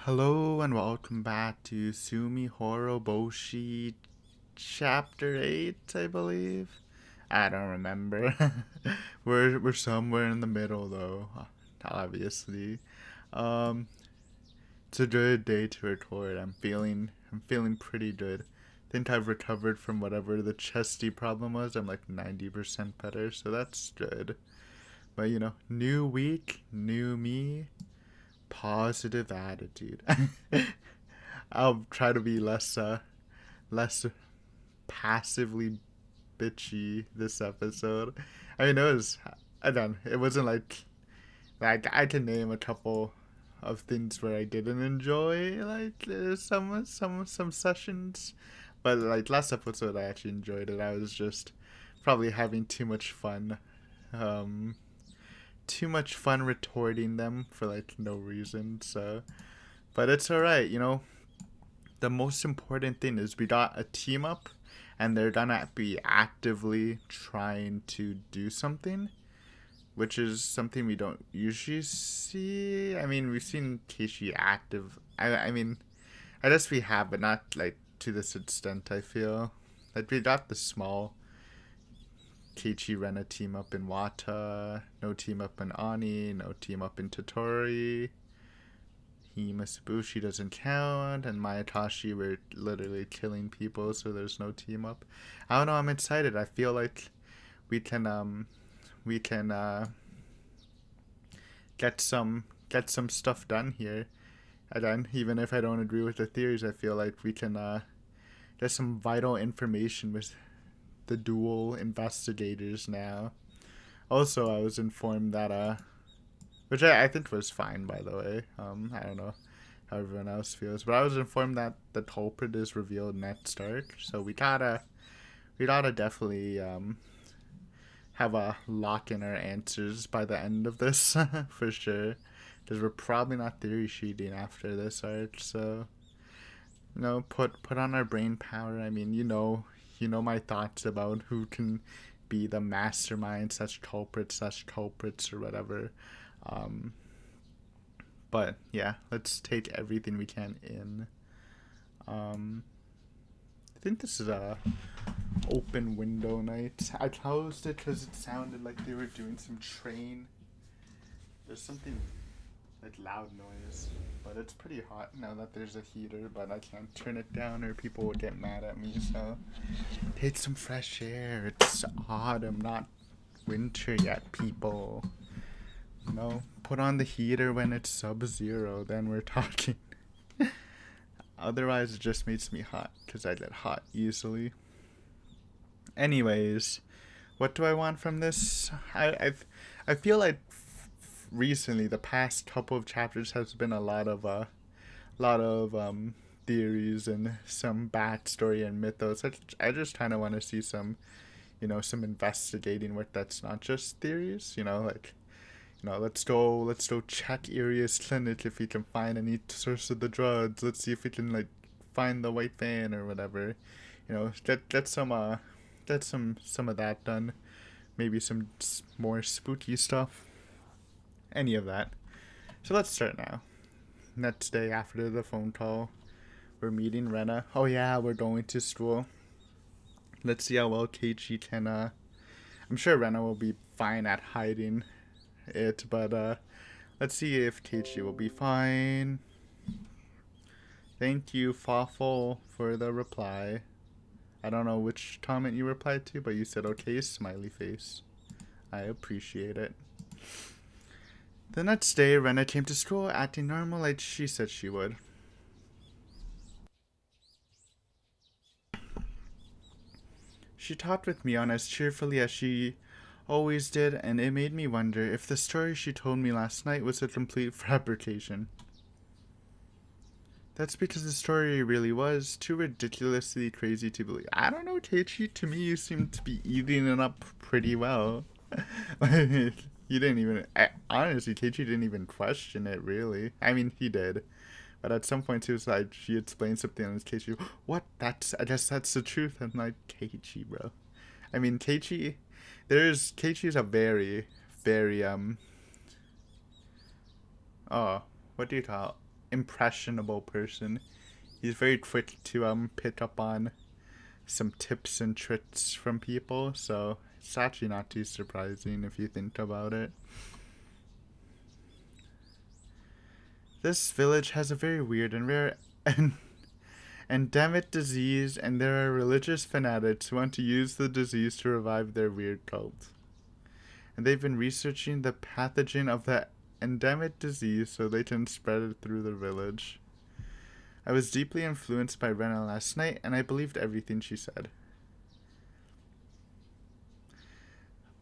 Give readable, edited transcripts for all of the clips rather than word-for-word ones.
Hello and welcome back to Tsumihoroboshi Chapter 8, I believe. I don't remember. we're somewhere in the middle though, obviously. Um it's a good day to record. I'm feeling pretty good. Think I've recovered from whatever the chesty problem was. I'm like 90% better, so that's good. But new week, new me, positive attitude. I'll try to be less passively bitchy this episode. I mean, it wasn't like I can name a couple of things where I didn't enjoy some sessions, but like last episode I actually enjoyed it. I was just probably having um, too much fun retorting them for like no reason. So, but it's all right. The most important thing is we got a team up and they're gonna be actively trying to do something, which is something we don't usually see. I mean, we've seen Keishi active. I mean, I guess we have, but not like to this extent. I feel like we got the small Keiichi Rena team up in Wata, no team up in Ani, no team up in Totori. Himasabushi doesn't count, and Mayatashi were literally killing people, so there's no team up. I don't know. I'm excited. I feel like we can we can get some stuff done here. Again, even if I don't agree with the theories, I feel like we can get some vital information with the dual investigators now. Also, I was informed that which I think was fine, by the way. I don't know how everyone else feels, but I was informed that the culprit is revealed next arc, so we gotta definitely have a lock in our answers by the end of this for sure, because we're probably not theory sheeting after this arc. So put on our brain power. I mean, you know my thoughts about who can be the mastermind such culprits or whatever. Um, but yeah, let's take everything we can in. Um, I think this is a open window night. I closed it because it sounded like they were doing some train. There's something like loud noise, but it's pretty hot now that there's a heater. But I can't turn it down or people will get mad at me. So take some fresh air. It's autumn, not winter yet, people. Put on the heater when it's sub-zero, then we're talking. Otherwise, it just makes me hot because I get hot easily. Anyways, what do I want from this? I feel like recently the past couple of chapters has been a lot of theories and some backstory and mythos. I just kind of want to see some investigating work that's not just theories. Let's go check Iria's clinic if we can find any source of the drugs. Let's see if we can like find the white van or whatever. Get some of that done. Maybe some more spooky stuff. Any of that. So let's start now. Next day after the phone call, we're meeting Rena. Oh yeah, we're going to school. Let's see how well Keiichi can. I'm sure Rena will be fine at hiding it, but let's see if Keiichi will be fine. Thank you, Fawful, for the reply. I don't know which comment you replied to, but you said okay, smiley face. I appreciate it. The next day, Rena came to school acting normal like she said she would. She talked with me on as cheerfully as she always did, and it made me wonder if the story she told me last night was a complete fabrication. That's because the story really was too ridiculously crazy to believe. I don't know, Keiichi. To me, you seem to be eating it up pretty well. You didn't even. Honestly, Keiichi didn't even question it, really. I mean, he did. But at some point, he was like, she explained something on his Keiichi. What? I guess that's the truth. I'm like, Keiichi, bro. I mean, Keiichi is a very, very, oh, what do you call it? impressionable person. He's very quick to pick up on some tips and tricks from people, so it's actually not too surprising if you think about it. This village has a very weird and rare and endemic disease, and there are religious fanatics who want to use the disease to revive their weird cult. And they've been researching the pathogen of the endemic disease so they can spread it through the village. I was deeply influenced by Rena last night, and I believed everything she said.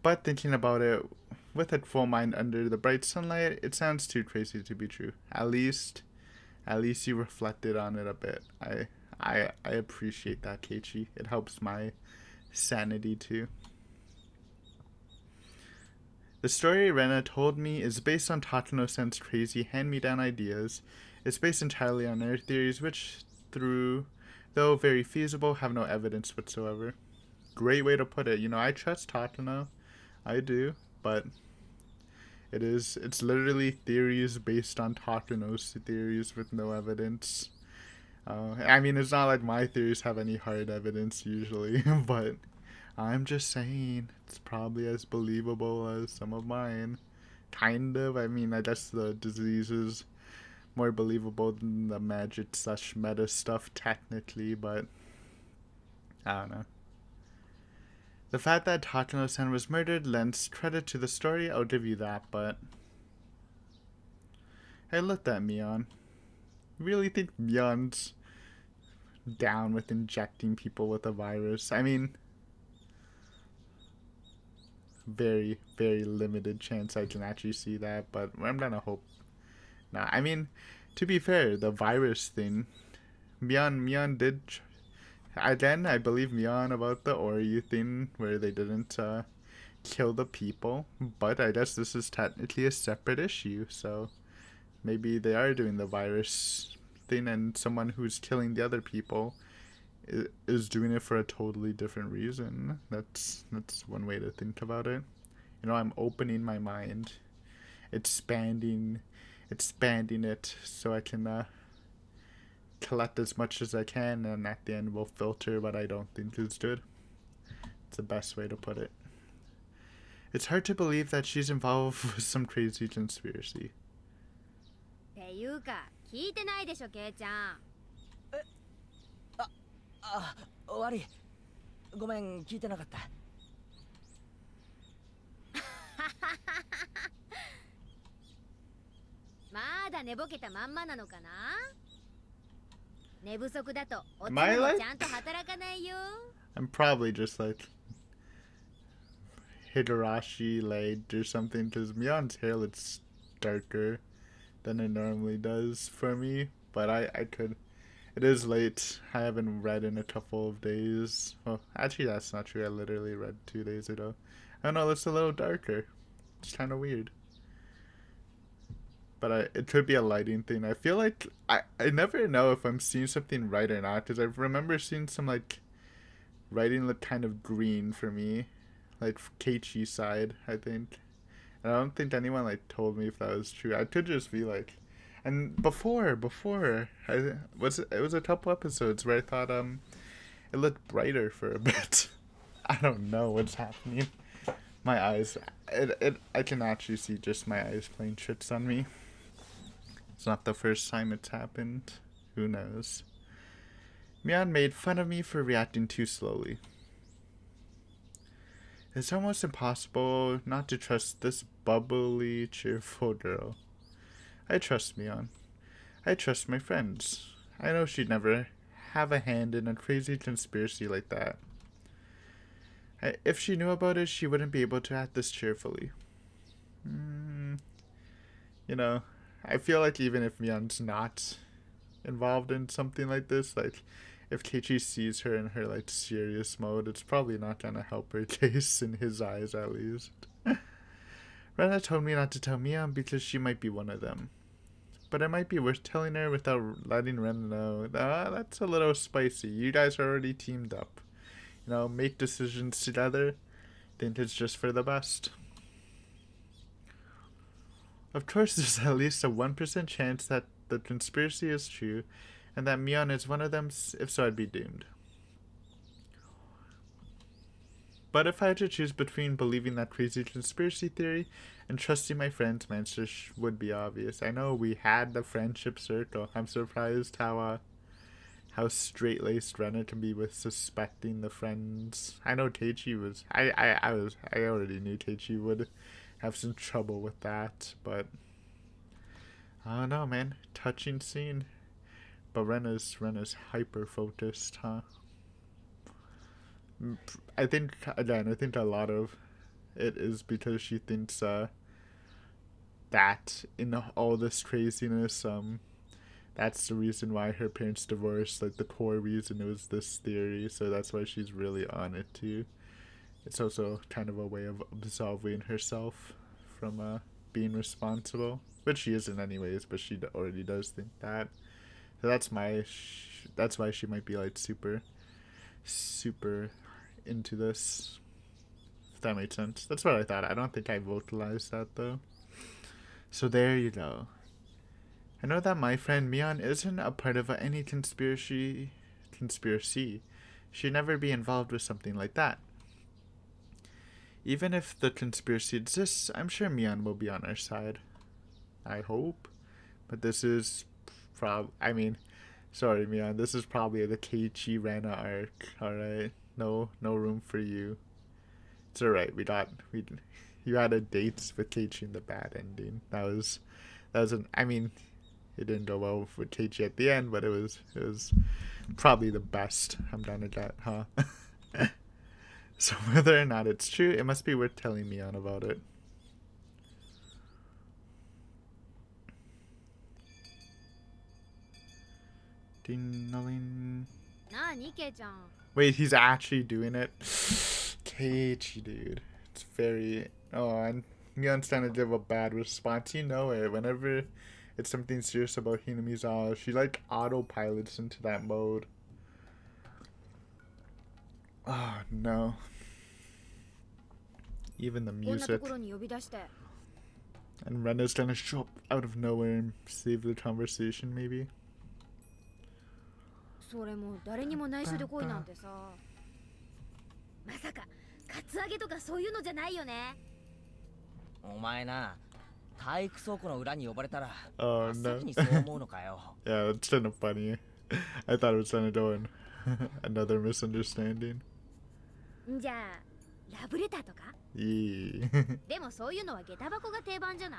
But thinking about it with a full mind under the bright sunlight, it sounds too crazy to be true. At least you reflected on it a bit. I appreciate that, Keiichi. It helps my sanity too. The story Rena told me is based on Takano-sen's crazy hand-me-down ideas. It's based entirely on her theories, which, though very feasible, have no evidence whatsoever. Great way to put it. I trust Takano. I do, but it's literally theories based on Takano's theories with no evidence. It's not like my theories have any hard evidence usually, but I'm just saying it's probably as believable as some of mine. Kind of. I guess the disease is more believable than the magic / meta stuff technically, but I don't know. The fact that Takano-san was murdered lends credit to the story, I'll give you that, but hey, look at Mion. Really think Mion's down with injecting people with a virus? Very, very limited chance I can actually see that, but I'm gonna hope not. To be fair, the virus thing, Mion did. Again, I believe Mion about the Oryu thing where they didn't kill the people, but I guess this is technically a separate issue, so maybe they are doing the virus thing and someone who's killing the other people is doing it for a totally different reason. That's one way to think about it. I'm opening my mind, expanding it so I can collect as much as I can, and at the end we'll filter what I don't think is good. It's the best way to put it. It's hard to believe that she's involved with some crazy conspiracy. ていうか聞いてないでしょ、ケイちゃん。悪い。ごめん、聞いてなかった。まだ寝ぼけたまんまなのかな。寝不足だとおつもちゃんと働かないよ。I'm probably just like Higurashi laid or something, because Mion's hair looks darker than it normally does for me, but I could. It is late. I haven't read in a couple of days. Well, actually that's not true. I literally read 2 days ago. I don't know, it's a little darker. It's kind of weird. But it could be a lighting thing. I feel like I never know if I'm seeing something right or not, because I remember seeing some like writing look kind of green for me, like Keiichi's side, I think. And I don't think anyone like told me if that was true. I could just be like, and before it was a couple episodes where I thought it looked brighter for a bit. I don't know what's happening. My eyes, I can actually see just my eyes playing tricks on me. It's not the first time it's happened. Who knows? Mion made fun of me for reacting too slowly. It's almost impossible not to trust this bubbly, cheerful girl. I trust Mion. I trust my friends. I know she'd never have a hand in a crazy conspiracy like that. If she knew about it, she wouldn't be able to act this cheerfully. I feel like even if Mion's not involved in something like this, like if Keiichi sees her in her like serious mode, it's probably not gonna help her case in his eyes, at least. Rena told me not to tell Mion because she might be one of them. But it might be worth telling her without letting Rena know. That's a little spicy. You guys are already teamed up. Make decisions together. Think it's just for the best. Of course, there's at least a 1% chance that the conspiracy is true, and that Mion is one of them. If so, I'd be doomed. But if I had to choose between believing that crazy conspiracy theory and trusting my friends, my answer would be obvious. I know we had the friendship circle. I'm surprised how straight-laced Rena can be with suspecting the friends. I know Teichi was. I already knew Teichi would have some trouble with that, but I don't know, man. Touching scene. But Rena's hyper focused, huh? I think a lot of it is because she thinks that in all this craziness, that's the reason why her parents divorced. Like the core reason was this theory, so that's why she's really on it too. It's also kind of a way of absolving herself from being responsible, which she isn't anyways, but she already does think that. So that's why she might be like super into this, if that made sense. That's what I thought. I don't think I vocalized that though. So there you go. I know that my friend Mion isn't a part of any conspiracy. She'd never be involved with something like that. Even if the conspiracy exists, I'm sure Mion will be on our side. I hope. But this is sorry Mion, this is probably the Keiichi Rena arc. Alright. No room for you. It's alright. You had a date with Keiichi in the bad ending. That was it didn't go well with Keiichi at the end, but it was probably the best. I'm done with that, huh? So whether or not it's true, it must be worth telling Mion about it. Ding-a-ling. Wait, he's actually doing it? Keiichi, dude. It's very... Oh, and Mion's trying to give a bad response. You know it. Whenever it's something serious about Hinamizawa, she like autopilots into that mode. Oh, no. Even the music. And Rena's trying to show up out of nowhere and save the conversation, maybe. それも誰にも内緒で来いなんてさ。まさかカツアゲとかそういうのじゃないよね。お前な、体育倉庫の裏に呼ばれたら、Oh 真っ no. 先にそう思うのかよ。Yeah, that's kind of funny. I thought it was gonna go in another misunderstanding. じゃあラブレターとか？ Yeah. でもそういうのは下駄箱が定番じゃな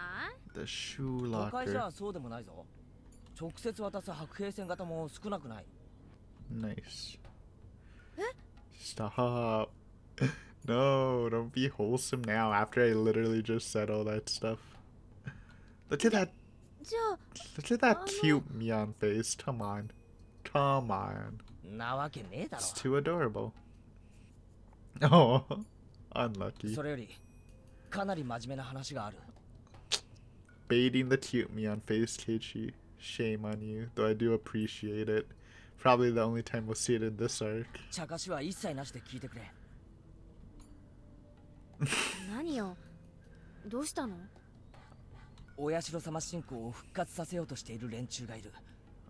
い？ The shoe 都会じ locker. ゃそうでもないぞ。直接渡す白兵線型も少なくない。Nice. Stop. No, don't be wholesome now after I literally just said all that stuff. Look at that. じゃあ Look at that cute Mion face. Come on. Come on. なわけねえだろ。 It's too adorable. Oh, unlucky. それよりかなり真面目な話がある。Baiting the cute Mion face, Keiichi. Shame on you, though I do appreciate it. Probably the only time we'll see it in this arc. 茶化しは一切なしで聞いてくれ。何よ。どうしたの？お社様信仰を復活させようとしている連中がいる。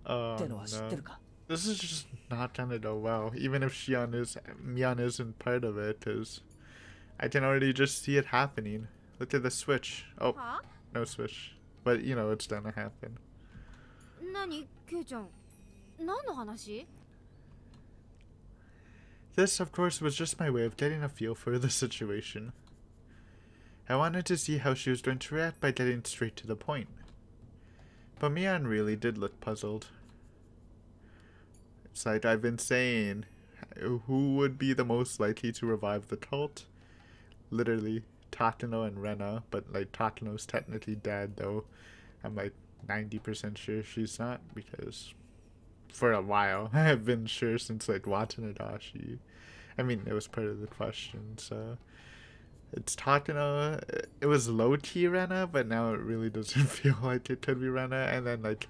Oh ってのは知って no. るか？ This is just not gonna go well, even if Mion isn't part of it, because I can already just see it happening. Look at the switch. Oh, は？ no switch. But you know it's gonna happen. 何、ケイちゃん。何の話？ This, of course, was just my way of getting a feel for the situation. I wanted to see how she was going to react by getting straight to the point. But Mion really did look puzzled. It's like I've been saying, who would be the most likely to revive the cult? Literally, Takano and Rena, but like Takano's technically dead though. I'm like 90% sure she's not, because for a while, I've been sure since like Watanabe. I mean, it was part of the question, so it's Takano. It was low-key Rena, but now it really doesn't feel like it could be Rena, and then like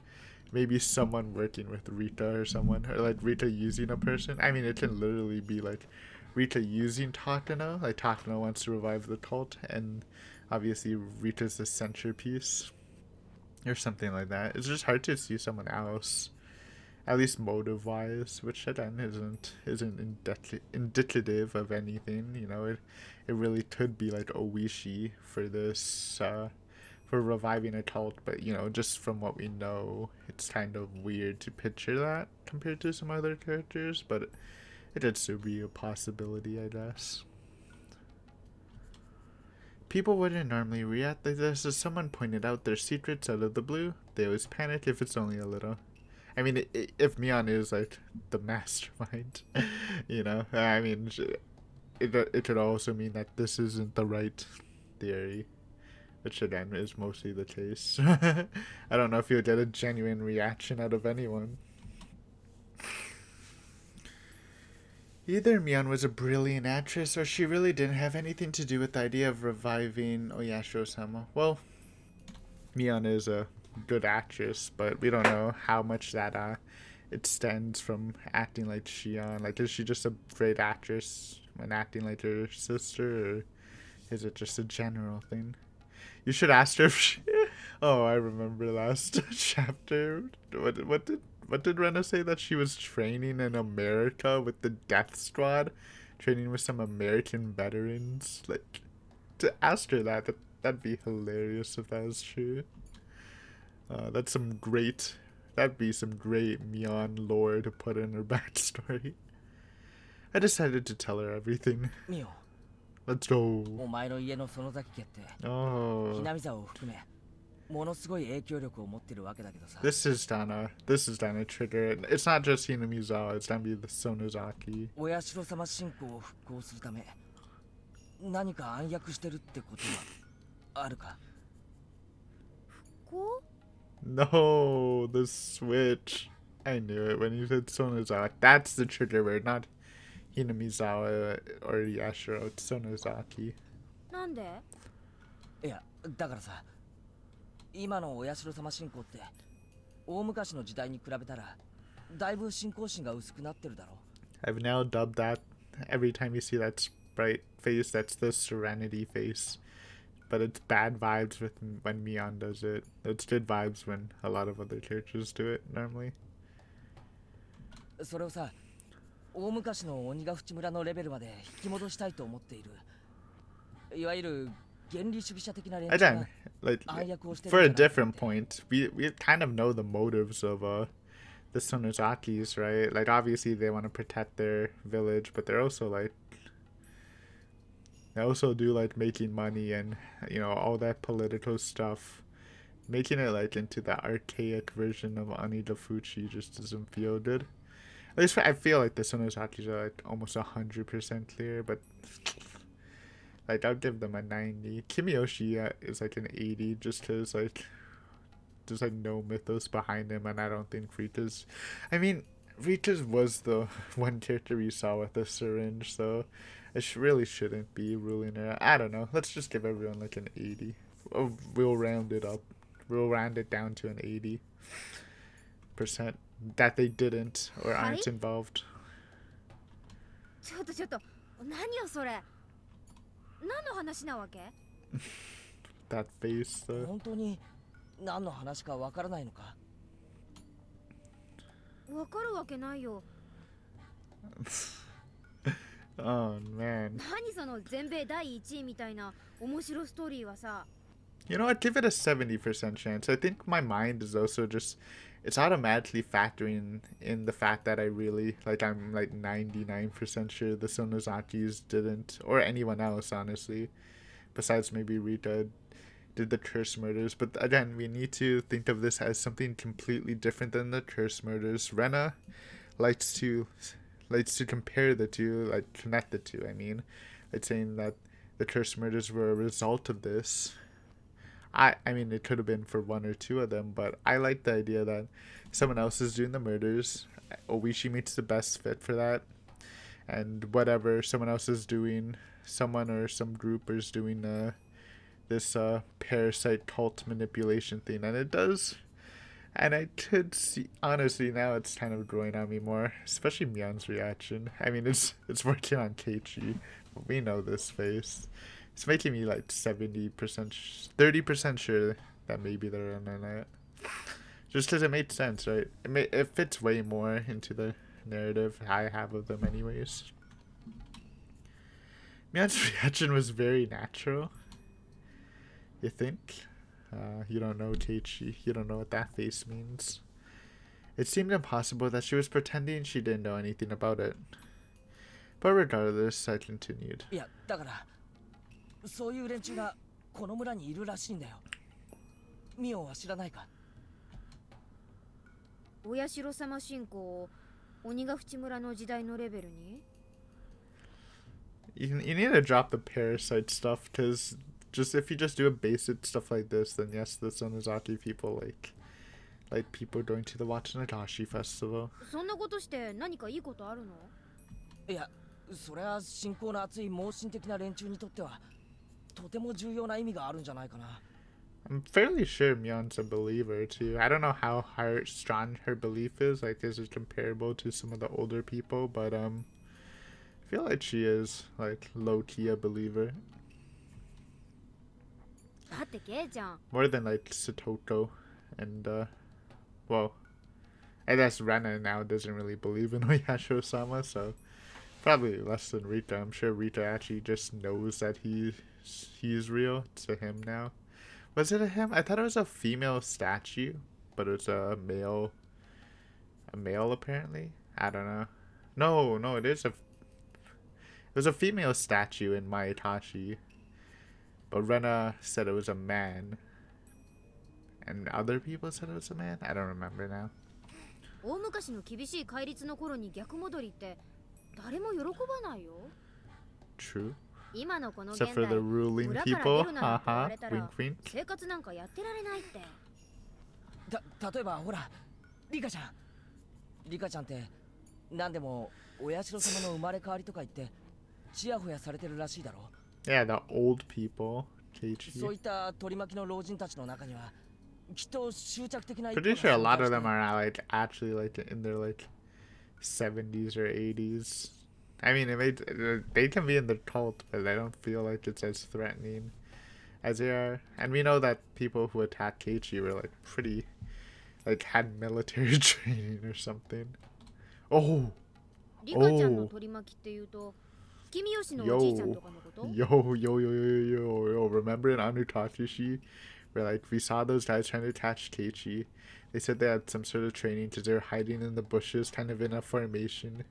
maybe someone working with Rita or someone, or like Rita using a person. I mean, it can literally be like Rita using Takano, like Takano wants to revive the cult, and obviously Rita's the centerpiece. or something like that. It's just hard to see someone else, at least motive wise, which again isn't indicative of anything. You know, it really could be like Oishi for this for reviving a cult, but you know, just from what we know, it's kind of weird to picture that compared to some other characters, but it could still be a possibility, I guess. People wouldn't normally react like this. As someone pointed out, their secrets out of the blue. They always panic if it's only a little. I mean, if Mion is like the mastermind, you know, I mean, it could also mean that this isn't the right theory, which again is mostly the case. I don't know if you'll get a genuine reaction out of anyone. Either Mion was a brilliant actress, or she really didn't have anything to do with the idea of reviving Oyashiro-sama. Well, Mion is a good actress, but we don't know how much that it stems from acting like Shion. Like, is she just a great actress when acting like her sister, or is it just a general thing? You should ask her if she... Oh, I remember last chapter. What did Rena say? That she was training in America with the Death Squad? Training with some American veterans? Like, to ask her that'd be hilarious if that was true. That'd be some great Mion lore to put in her backstory. I decided to tell her everything. Mio. Let's go. お前の家の園崎家って Oh. ひなみ沢を含めものすごい影響力を持ってるわけだけどさ This is gonna trigger it. It's not just Hinamizawa, it's gonna be the Sonozaki. お社様信仰を復興するため何か暗躍してるってことはあるかこ No, the switch. I knew it when you said Sonozawa. That's the trigger word, not Hinamizawa or Yashiro. It's Sonozaki. うなんでいやだからさ今のお社様信仰って大昔の時代に比べたらだいぶ信仰心が薄くなってるだろ I've now dubbed that every time you see that sprite face, that's the Serenity face. But it's bad vibes when Mion does it. It's good vibes when a lot of other characters do it normally. それをさ大昔の鬼ヶ淵村のレベルまで引き戻したいと思っているいわゆる原理主義者的な連中 Again, が like 暗躍をしてる for a んじゃないか different って point, we kind of know the motives of the Sonozakis, right? Like obviously they want to protect their village, but they're also like they also do like making money and you know all that political stuff. Making it like into the archaic version of Anidafuchi just doesn't feel good. At least I feel like the Sonozakis are like almost 100% clear, but like I'll give them a 90. Kimiyoshi is like an 80 just because like there's like no mythos behind him, and I don't think Rita's. I mean, Rita's was the one character we saw with the syringe, so it really shouldn't be ruling her. I don't know. Let's just give everyone like an 80. We'll round it up. We'll round it down to an 80% that they didn't or aren't involved. ちょっと何よそれ何の話なわけ That face, though. 本当に何の話かわからないのかわかるわけないよ Oh man. 何その全米第1位みたいな面白ストーリーはさ You know what? Give it a 70% chance. I think my mind is also just it's automatically factoring in the fact that I'm like 99% sure the Sonozakis didn't, or anyone else honestly, besides maybe Rita, did the curse murders. But again, we need to think of this as something completely different than the curse murders. Rena likes to compare the two, like connect the two. I mean, like saying that the curse murders were a result of this. I mean, it could have been for one or two of them, but I like the idea that someone else is doing the murders. Oishi makes the best fit for that. And whatever someone else is doing, someone or some group is doing this parasite cult manipulation thing. And it does. And I could see, honestly, now it's kind of growing on me more, especially Mion's reaction. I mean, it's working on Keiichi. We know this face. It's making me like 70%, 30% sure that maybe they're in it. Just because it made sense, right? It fits way more into the narrative I have of them anyways. Mian's reaction was very natural. You think? You don't know Teichi. You don't know what that face means. It seemed impossible that she was pretending she didn't know anything about it. But regardless, I continued. いやだからそういう連中がこの村にいるらしいんだよ。ミオンは知らないか？お社様信仰を鬼ヶ淵村の時代のレベルに You need to drop the parasite stuff, because if you just do a basic stuff like this, then yes, the Sonozaki people like people going to the Watsunagashi festival. そんなことして何かいいことあるの？いやそれは信仰の厚い盲信的な連中にとってはとても重要な意味があるんじゃないかな。I'm fairly sure Myeon's a believer too. I don't know how strong her belief is. Like, is it comparable to some of the older people? But I feel like she is like low key a believer. だってケイちゃん More than like Satoko and well, I guess Rena now doesn't really believe in Oyasho-sama, so probably less than Rita. I'm sure Rita actually just knows that he's real to him now. Was it a him? I thought it was a female statue, but it was a male apparently. I don't know. No, it was a female statue in Maetashi, but Rena said it was a man, and other people said it was a man. I don't remember now. 大昔の厳しい戒律の頃に逆戻りって誰も喜ばないよ。 True. 今のこの現 Except 代 for the ruling 村から people. 出るなって言わ Haha. れたら Wink wink. 生活なんかやってられないって。例えばほらリカちゃんって何でもお社様の生まれ変わりとか言ってちやほやされてるらしいだろ。 Yeah, the old people. そうい Keiichi. った取り巻きの老人たちの中にはきっと執着的な Pretty sure a lot of them are like actually like in their like 70s or 80s. I mean, they can be in the cult, but I don't feel like it's as threatening as they are. And we know that people who attacked Keiichi were like pretty, like had military training or something. Oh, リカちゃんの取り巻きっていうと月見吉のおじいちゃんとかのこと？ yo. Remember in Anutakushi, where like we saw those guys trying to catch Keiichi. They said they had some sort of training because they were hiding in the bushes, kind of in a formation.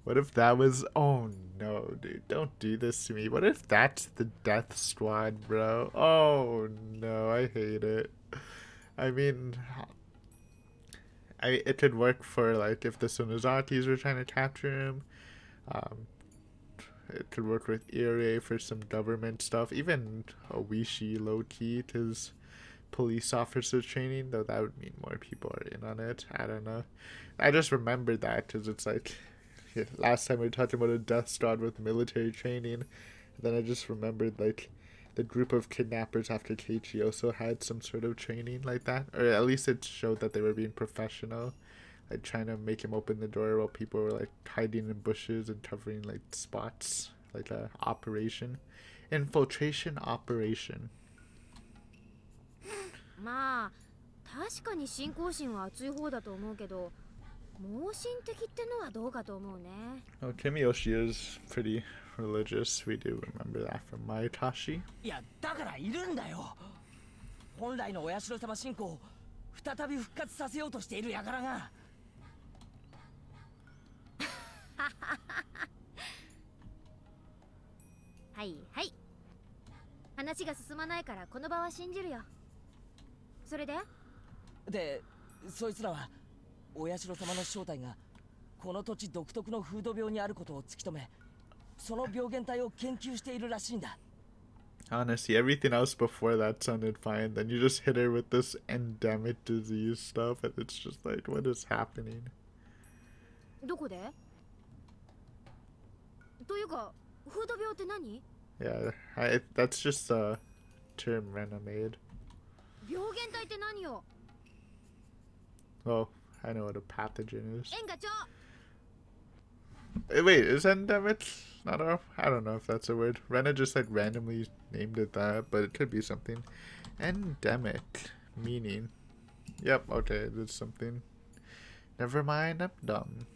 What if that was... Oh no, dude, don't do this to me. What if that's the death squad, bro? Oh no, I hate it. I mean, it could work for like if the Sonozakis were trying to capture him. It could work with Irie for some government stuff. Even Oishi low-key, his police officer training, though that would mean more people are in on it. I don't know. I just remembered that because it's like... Yeah, last time we were talking about a death squad with military training, and then I just remembered like the group of kidnappers after Keiichi also had some sort of training like that, or at least it showed that they were being professional, like trying to make him open the door while people were like hiding in bushes and covering like spots, like a infiltration operation. まあ確かに信仰心は熱い方だと思うけど盲信的ってのはどうかと思うね。 Oh, Kimiyoshi is pretty religious. We do remember that from Maetashi. いやだからいるんだよ。本来のお社様信仰を再び復活させようとしている輩が。はいはい。話が進まないからこの場は信じるよ。それで？で、そいつらはお社様の正体がこの土地独特の風土病にあることを突き止め、その病原体を研究しているらしいんだ。 Honestly, everything else before that sounded fine. Then you just hit her with this endemic disease stuff, and it's just like, what is happening? どこで？というか、風土病って何？ Yeah, that's just a term Rena made. 病原体って何よ？ Well, I know what a pathogen is. 園課長。 Wait, is endemic not a... I don't know if that's a word. Rena just like randomly named it that, but it could be something. Endemic. Meaning. Yep, okay, there's something. Never mind, I'm dumb.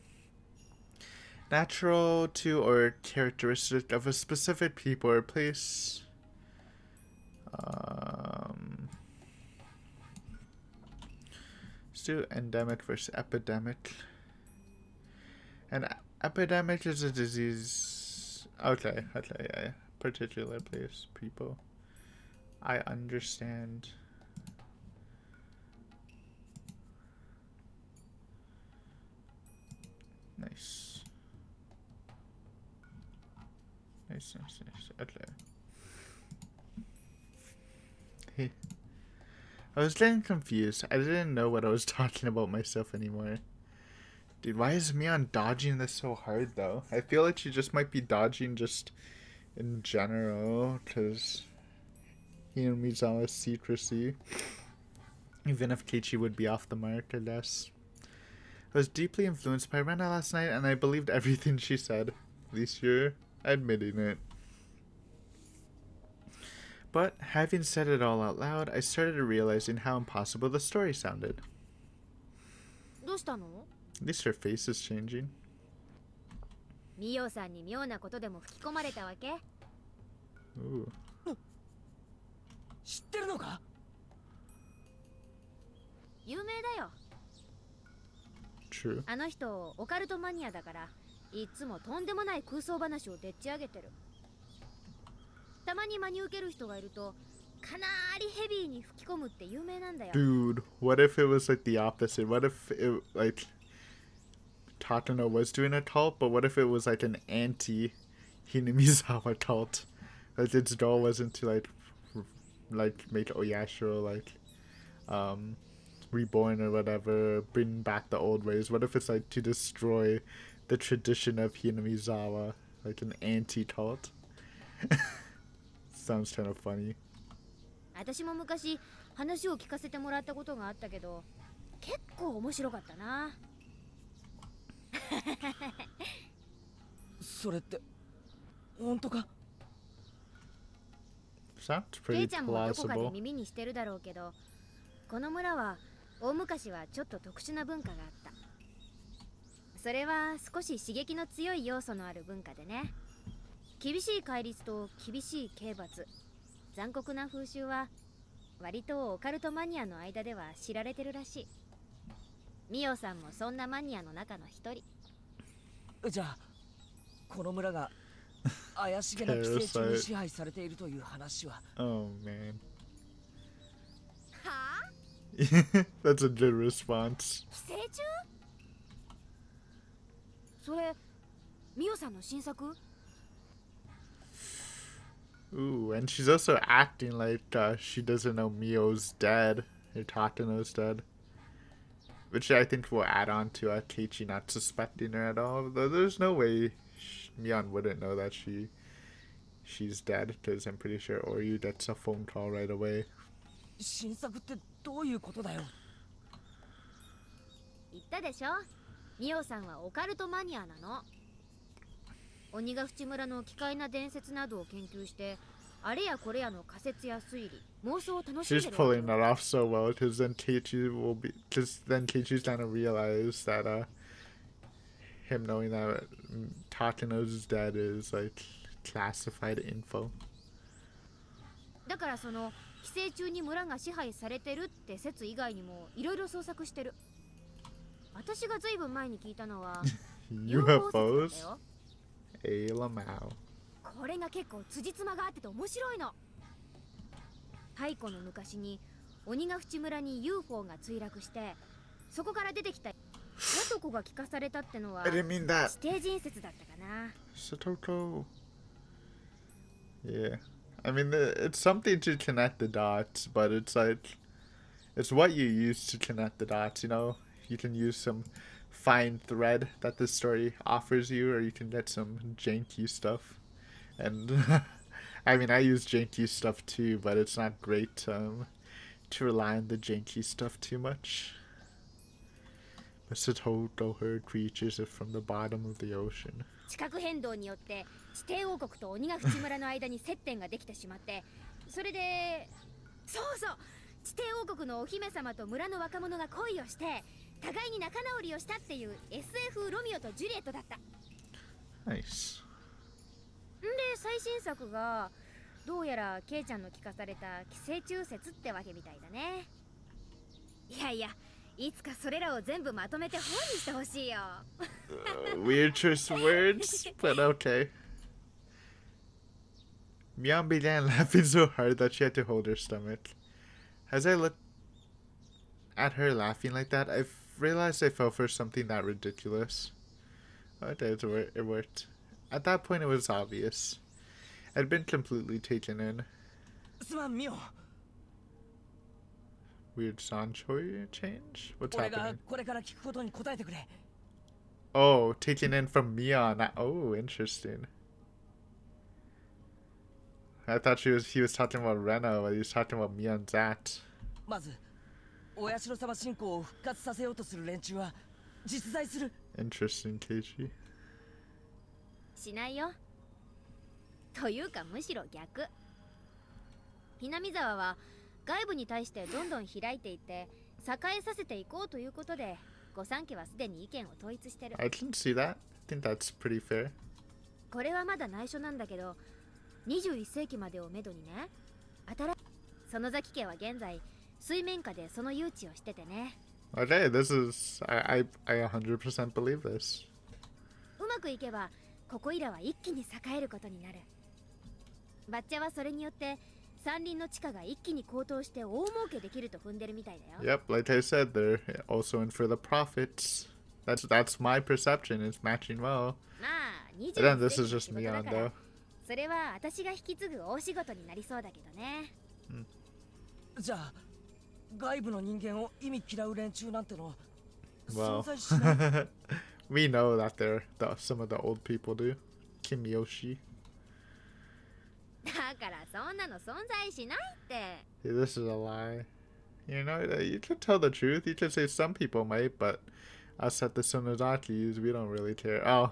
Natural to or characteristic of a specific people or place. Let's do endemic versus epidemic. An epidemic is a disease. Okay, yeah. Particular place, people. I understand. Nice. Nice. Okay. Hey. I was getting confused. I didn't know what I was talking about myself anymore. Dude, why is Mion dodging this so hard, though? I feel like she just might be dodging just in general, because Hinamizawa's secrecy. Even if Keiichi would be off the mark, I guess. I was deeply influenced by Rena last night, and I believed everything she said. At least you're admitting it. But, having said it all out loud, I started realizing how impossible the story sounded. どうしたの? At least her face is changing. ミオさんに妙なことでも吹き込まれたわけ? Ooh. 知ってるのか? 有名だよ. True. あの人オカルトマニアだから、いつもとんでもない空想話をでっち上げてる。たまに真に受ける人がいると、かなりヘビーに吹き込むって有名なんだよ。 Dude, what if it was like the opposite? What if it like Tatano was doing a cult, but what if it was like an anti-Hinamizawa cult? Like its goal wasn't to like make Oyashiro like reborn or whatever, bring back the old ways. What if it's like to destroy the tradition of Hinamizawa, like an anti-cult? Sounds kind of funny. 私も昔話を聞かせてもらったことがあったけど、結構面白かったな。それって本当か? Sounds ケイ pretty ちゃんもどこかで plausible. 耳にしてるだろうけど、この村は大昔はちょっと特殊な文化があった。それは少し刺激の強い要素のある文化でね。厳しい戒律と厳しい刑罰、残酷な風習は割とオカルトマニアの間では知られてるらしい。ミオさんもそんなマニアの中の一人。じゃあこの村が怪しげな寄生虫に支配されているという話は。Oh man. はあ? That's a good response. 寄生虫? それミオさんの新作? Ooh, and she's also acting like she doesn't know Mio's dead, or Tatano's dead. Which I think will add on to Keiichi not suspecting her at all. Though there's no way Mion wouldn't know that she's dead, because I'm pretty sure Oryu gets a phone call right away. 新作ってどういうことだよ? 言ったでしょ? ミオさんはオカルトマニアなの。鬼ヶ淵村の奇怪な伝説などを研究して、あれやこれやの仮説や推理、妄想を楽しんで She's る。 pulling that off so well, because then Keiichi's gonna realize that him knowing that Tatano's dead is like classified info. だからその寄生虫に村が支配されてるって説以外にもいろいろ捜索してる。私がずいぶん前に聞いたのは UFOs? 説だよ。Lamau. これが結構辻褄があってて面白いの。太古の昔に鬼ヶ淵村に UFO が墜落して、そこから出てきた男が聞かされたってのは I didn't mean that. 地底人説だったかな。 Satoko. Yeah. I mean, it's something to connect the dots, but it's like, it's what you use to connect the dots, you know? You can use some fine thread that this story offers you, or you can get some janky stuff. And, I mean, I use janky stuff too, but it's not great to rely on the janky stuff too much. But Satoko heard creatures from the bottom of the ocean. 地殻変動によって地底王国と鬼ヶ淵村の間に接点ができてしまって、それでそうそう、地底王国のお姫様と村の若者が恋をして互いに仲直りをしたっていう SF ロミオとジュリエットだった。 Nice. で最新作がどうやらケイちゃんの聞かされた寄生虫説ってわけみたいだね。いやいや、いつかそれらを全部まとめて本にしてほしいよ。Weird choice of words, but okay. Mian began laughing so hard that she had to hold her stomach. As I looked at her laughing like that, I realized I fell for something that ridiculous. Okay, it worked. At that point, it was obvious. I'd been completely taken in. すまんミオ。 Weird sound change? What's 俺が happening? これから聞くことに答えてくれ。 Oh, taken in from Mion. Oh, interesting. I thought he was talking about Rena, but he was talking about Mion's act. まずお社様信仰を復活させようとする連中は実在する。 Interesting, Keiichi. しないよ。というかむしろ逆。ひなみ沢は外部に対してどんどん開いていって栄えさせていこうということで、御三家はすでに意見を統一してる。 I can see that. I think that's pretty fair. これはまだ内緒なんだけど、21世紀までをめどにね、園崎家は現在水面下でその誘致をしててね。 Okay, this is... I 100% believe this. うまくいけばここいらは一気に栄えることになる。バッチャはそれによって山林の地価が一気に高騰して大儲けできると踏んでるみたいだよ。 Yep, like I said, they're also in for the profits. That's my perception. It's matching well. まあ And then 21 this 世 is 紀の just 仕事 Mion, だから though. それは私が引き継ぐ大仕事になりそうだけどね。じゃあ外部の人間を意味嫌う連中なんてのは Well, 存在しない。 we know that some of the old people do. Kimiyoshi. だからそんなの存在しないって。 Hey, this is a lie. You know, you can tell the truth. You can say some people might, but us at the Sonozakis, we don't really care. Oh,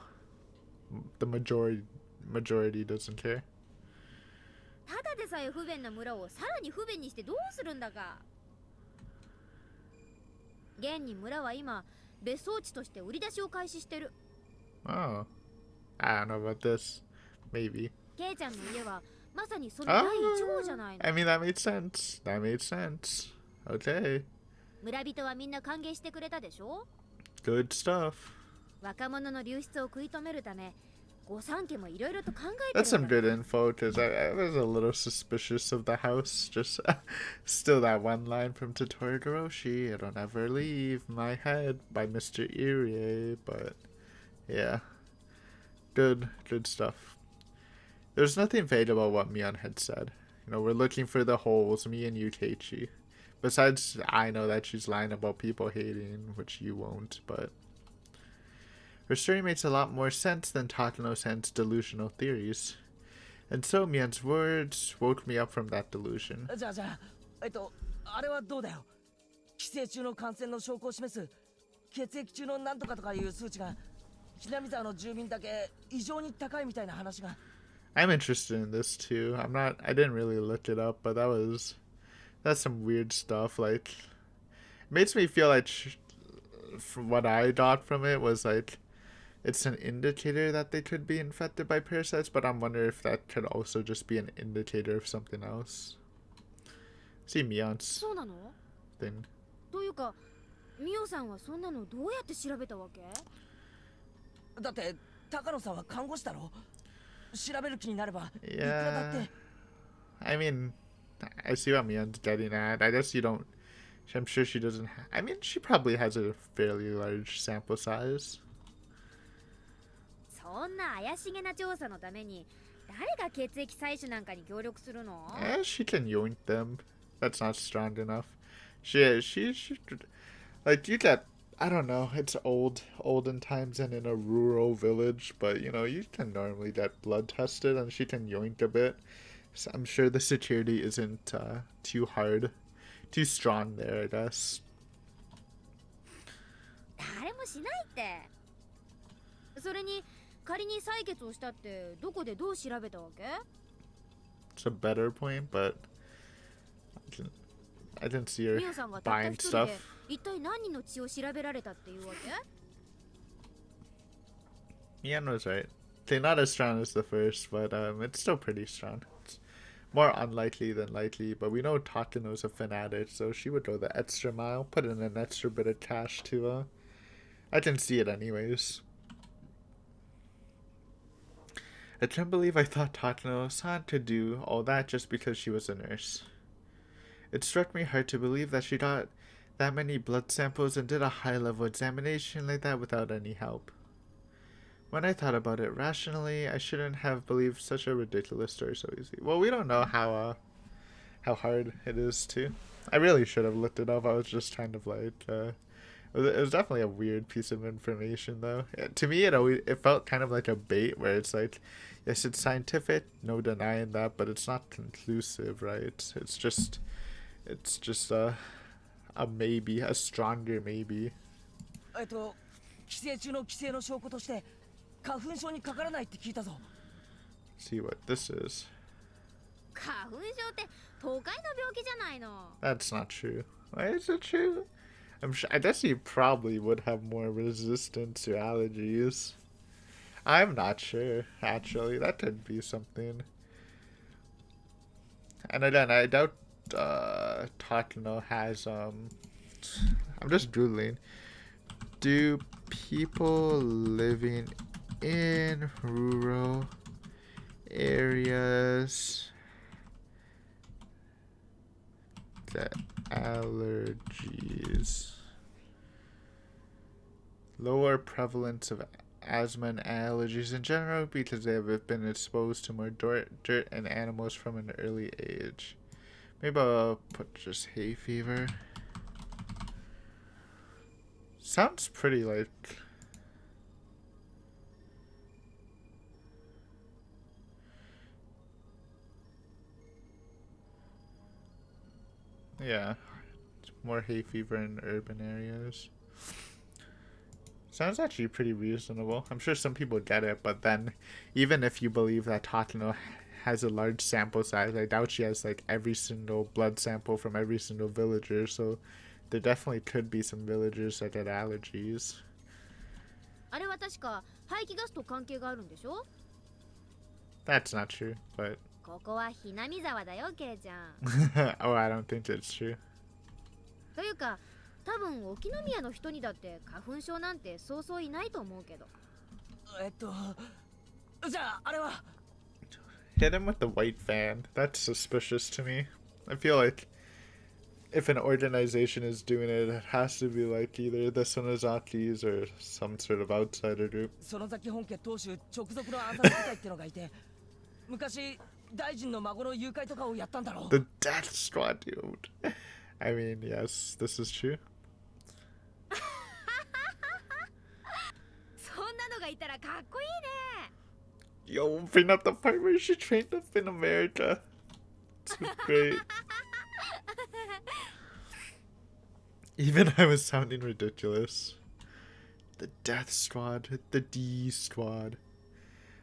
the majority doesn't care. ただでさえ不便な村をさらに不便にしてどうするんだか。現に村は今別荘地として売り出しを開始してる。 Oh, I don't know about this. Maybe. ケイちゃんの家はまさにその第一号じゃないの。 I mean, that made sense. That made sense. Okay. 村人はみんな歓迎してくれたでしょ。 Good stuff. 若者の流出を食い止めるため、御三家もいろいろと考えてる That's ん some だ。 good info, because I was a little suspicious of the house. Just still that one line from Tsumihoroboshi, it'll never leave my head, by Mr. Irie, but yeah. Good stuff. There's nothing vague about what Mion had said. You know, we're looking for the holes, me and you, Keiichi. Besides, I know that she's lying about people hating, which you won't, but... Her story makes a lot more sense than Takano-san's delusional theories. And so Mion's words woke me up from that delusion. じゃああれはどうだよ。寄生虫の感染の証拠を示す血液中のなんとかとかいう数値がひなみ沢の住民だけ異常に高いみたいな話が。 I'm interested in this too. I didn't really look it up, but that's some weird stuff. Like, it makes me feel like, from what I got from it was like, it's an indicator that they could be infected by parasites, but I'm wondering if that could also just be an indicator of something else. See Mion's そうなの？ thing. というか、ミオさんはそんなのどうやって調べたわけ？だって高野さんは看護師だろ。調べる気になればいくらだって。 Yeah. I mean, I see what Mion's getting at. I guess you don't. I'm sure she doesn't. I mean, she probably has a fairly large sample size. そんな怪しげな調査のために誰が血液採取なんかに協力するの？ She can yoink them. That's not strong enough. She like you get. I don't know. It's olden times and in a rural village, but you know you can normally get blood tested, and she can yoink a bit. So I'm sure the security isn't too too strong there. I guess. 誰もしないって。それに仮に採血をしたってどこでどう調べたわけ？ It's a better point, but I didn't see her ミオさんがたった buying 一人 stuff. で一体何人の血を調べられたっていうわけ？ Mian was right. They're not as strong as the first, but it's still pretty strong. It's more unlikely than likely, but we know Tatano's a fanatic, so she would go the extra mile, put in an extra bit of cash to, I can see it anyways. I can't believe I thought Tatano-san could do all that just because she was a nurse. It struck me hard to believe that she got that many blood samples and did a high-level examination like that without any help. When I thought about it rationally, I shouldn't have believed such a ridiculous story so easy. Well, we don't know how hard it is to. I really should have looked it up. I was just kind of like, it was definitely a weird piece of information, though. To me, it felt kind of like a bait, where it's like, yes, it's scientific, no denying that, but it's not conclusive, right? It's just a maybe, a stronger maybe. 寄生虫の規制の証拠として花粉症にかからないって聞いたぞ。 See what this is. 花粉症って都会の病気じゃないの。 That's not true. Why is it true? I guess you probably would have more resistance to allergies. I'm not sure, actually. That could be something. And again, I doubt Takano has I'm just Googling. Do people living in rural areas get allergies? Lower prevalence of asthma and allergies in general because they have been exposed to more dirt and animals from an early age. Maybe I'll put just hay fever. Sounds pretty like... Yeah, more hay fever in urban areas. Sounds actually pretty reasonable. I'm sure some people get it, but then even if you believe that Takano has a large sample size, I doubt she has like every single blood sample from every single villager, so there definitely could be some villagers that get allergies. あれは確か排気ガスと関係があるんでしょ？ That's not true, but ここはひなみ沢だよ、ケイちゃん。 oh, I don't think it's true. というか、多分沖宮の人にだって花粉症なんてそうそういないと思うけど。じゃああれは Hit him with the white van. That's suspicious to me. I feel like if an organization is doing it, it has to be like either the Sonozakis or some sort of outsider group. その崎本家当主直属の暗殺部隊ってのがいて、昔大臣の孫の誘拐とかをやったんだろう。 The Death Squad, dude. I mean, yes, this is true. そんなのがいたらかっこいいね。 Yo, bring up the part where she trained up in America. It's great. Even I was sounding ridiculous. The Death Squad, the D Squad.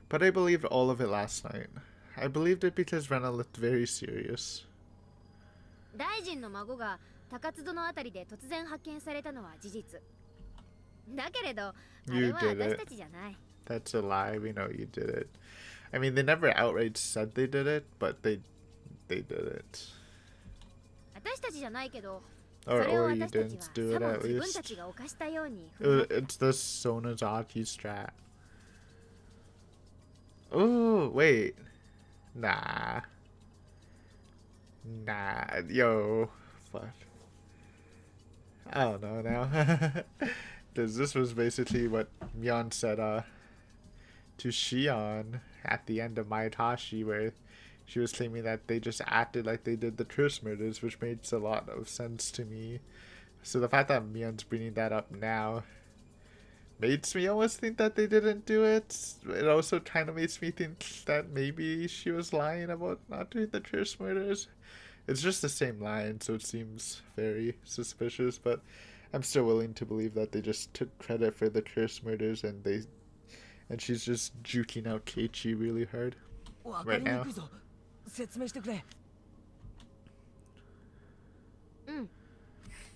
But I believed all of it last night. I believed it because Rena looked very serious. 大臣の孫が高津戸のあたりで突然発見されたのは事実。だけれど、あれは私たちじゃない。 That's a lie. We know you did it. I mean, they never outright said they did it, but they did it. 私たちじゃないけど、 Or you didn't do it at 自分 least. たちが犯したように。 It's the Sonozaki strat. Oh, wait. Nah. Yo. Fuck. I don't know now. Because this was basically what Myeon said to Shion at the end of Maitashi, where she was claiming that they just acted like they did the curse murders, which makes a lot of sense to me. So the fact that Myeon's bringing that up now makes me almost think that they didn't do it. It also kind of makes me think that maybe she was lying about not doing the curse murders. It's just the same line, so it seems very suspicious, but I'm still willing to believe that they just took credit for the curse murders and she's just juking out Keiichi really hard right now. 説明してくれ。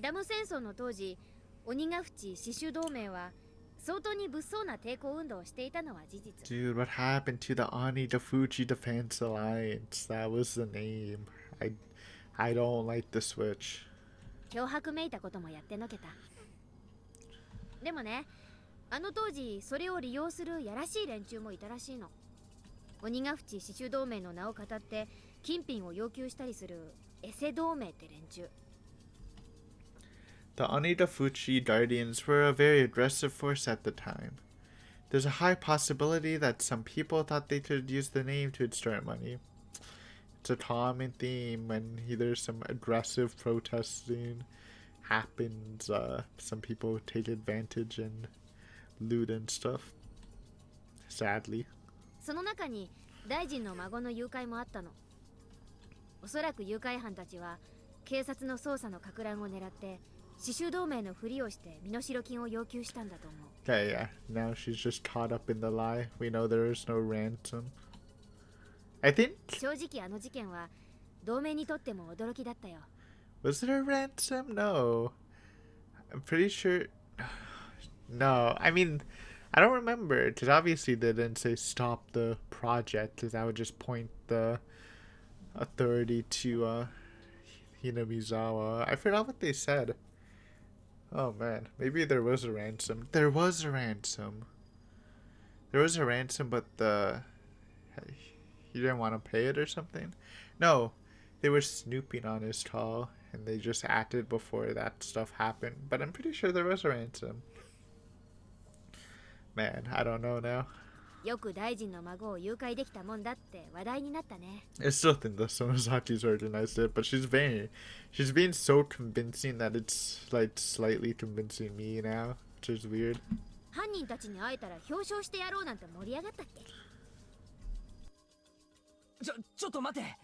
ダム戦争の当時、鬼ヶ淵死守同盟は相当に物騒な抵抗運動をしていたのは事実。 Dude, what happened to the Ani the Fuji Defense Alliance? That was the name. I don't like the switch. 脅迫めいたこともやってのけた。でもね、あの当時それを利用するやらしい連中もいたらしいの。鬼ヶ淵死守同盟の名を語って金品を要求したりするエセ同盟って連中。 The Onidafuchi Guardians were a very aggressive force at the time. There's a high possibility that some people thought they could use the name to extort money. It's a common theme when there's some aggressive protesting happens. Some people take advantage and loot and stuff. Sadly. その中に大臣の孫の誘拐もあったの。おそらく誘拐犯たちは警察の捜査の撹乱を狙って死守同盟のふりをして身代金を要求したんだと思う。 Okay, yeah. Now she's just caught up in the lie. We know there is no ransom. I think... 正直あの事件は同盟にとっても驚きだったよ。 Was there a ransom? No. I'm pretty sure... No, I mean... I don't remember, because obviously they didn't say stop the project, because that would just point the authority to Hinamizawa. I forgot what they said. Oh man, maybe there was a ransom. There was a ransom. There was a ransom, but he didn't want to pay it or something. No, they were snooping on his call, and they just acted before that stuff happened. But I'm pretty sure there was a ransom. Man, I don't know now. よく大臣の孫を誘拐できたもんだって話題になったね。 I still think the Sonozaki's organized it, but she's being so convincing that it's like slightly convincing me now, which is weird. 犯人たちに会えたら表彰してやろうなんて盛り上がったっけ。ちょっと待て。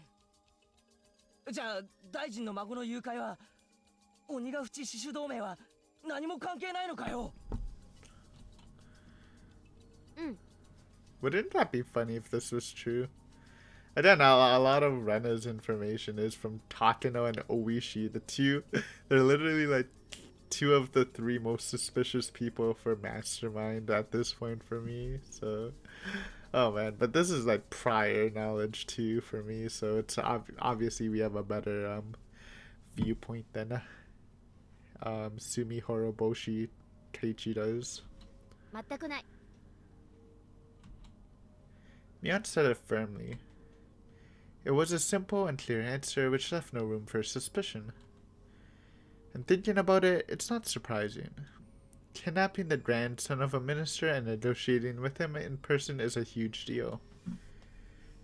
じゃあ大臣の孫の誘拐は鬼ヶ淵死守同盟は何も関係ないのかよ。 Wouldn't that be funny if this was true? And then a lot of Rena's information is from Takano and Oishi. The two, they're literally like two of the three most suspicious people for Mastermind at this point for me. So, oh man, but this is like prior knowledge too for me. So it's obviously we have a better viewpoint than Tsumihoroboshi Keiichi does. 全くない。 Mion said it firmly. It was a simple and clear answer which left no room for suspicion. And thinking about it, it's not surprising. Kidnapping the grandson of a minister and negotiating with him in person is a huge deal.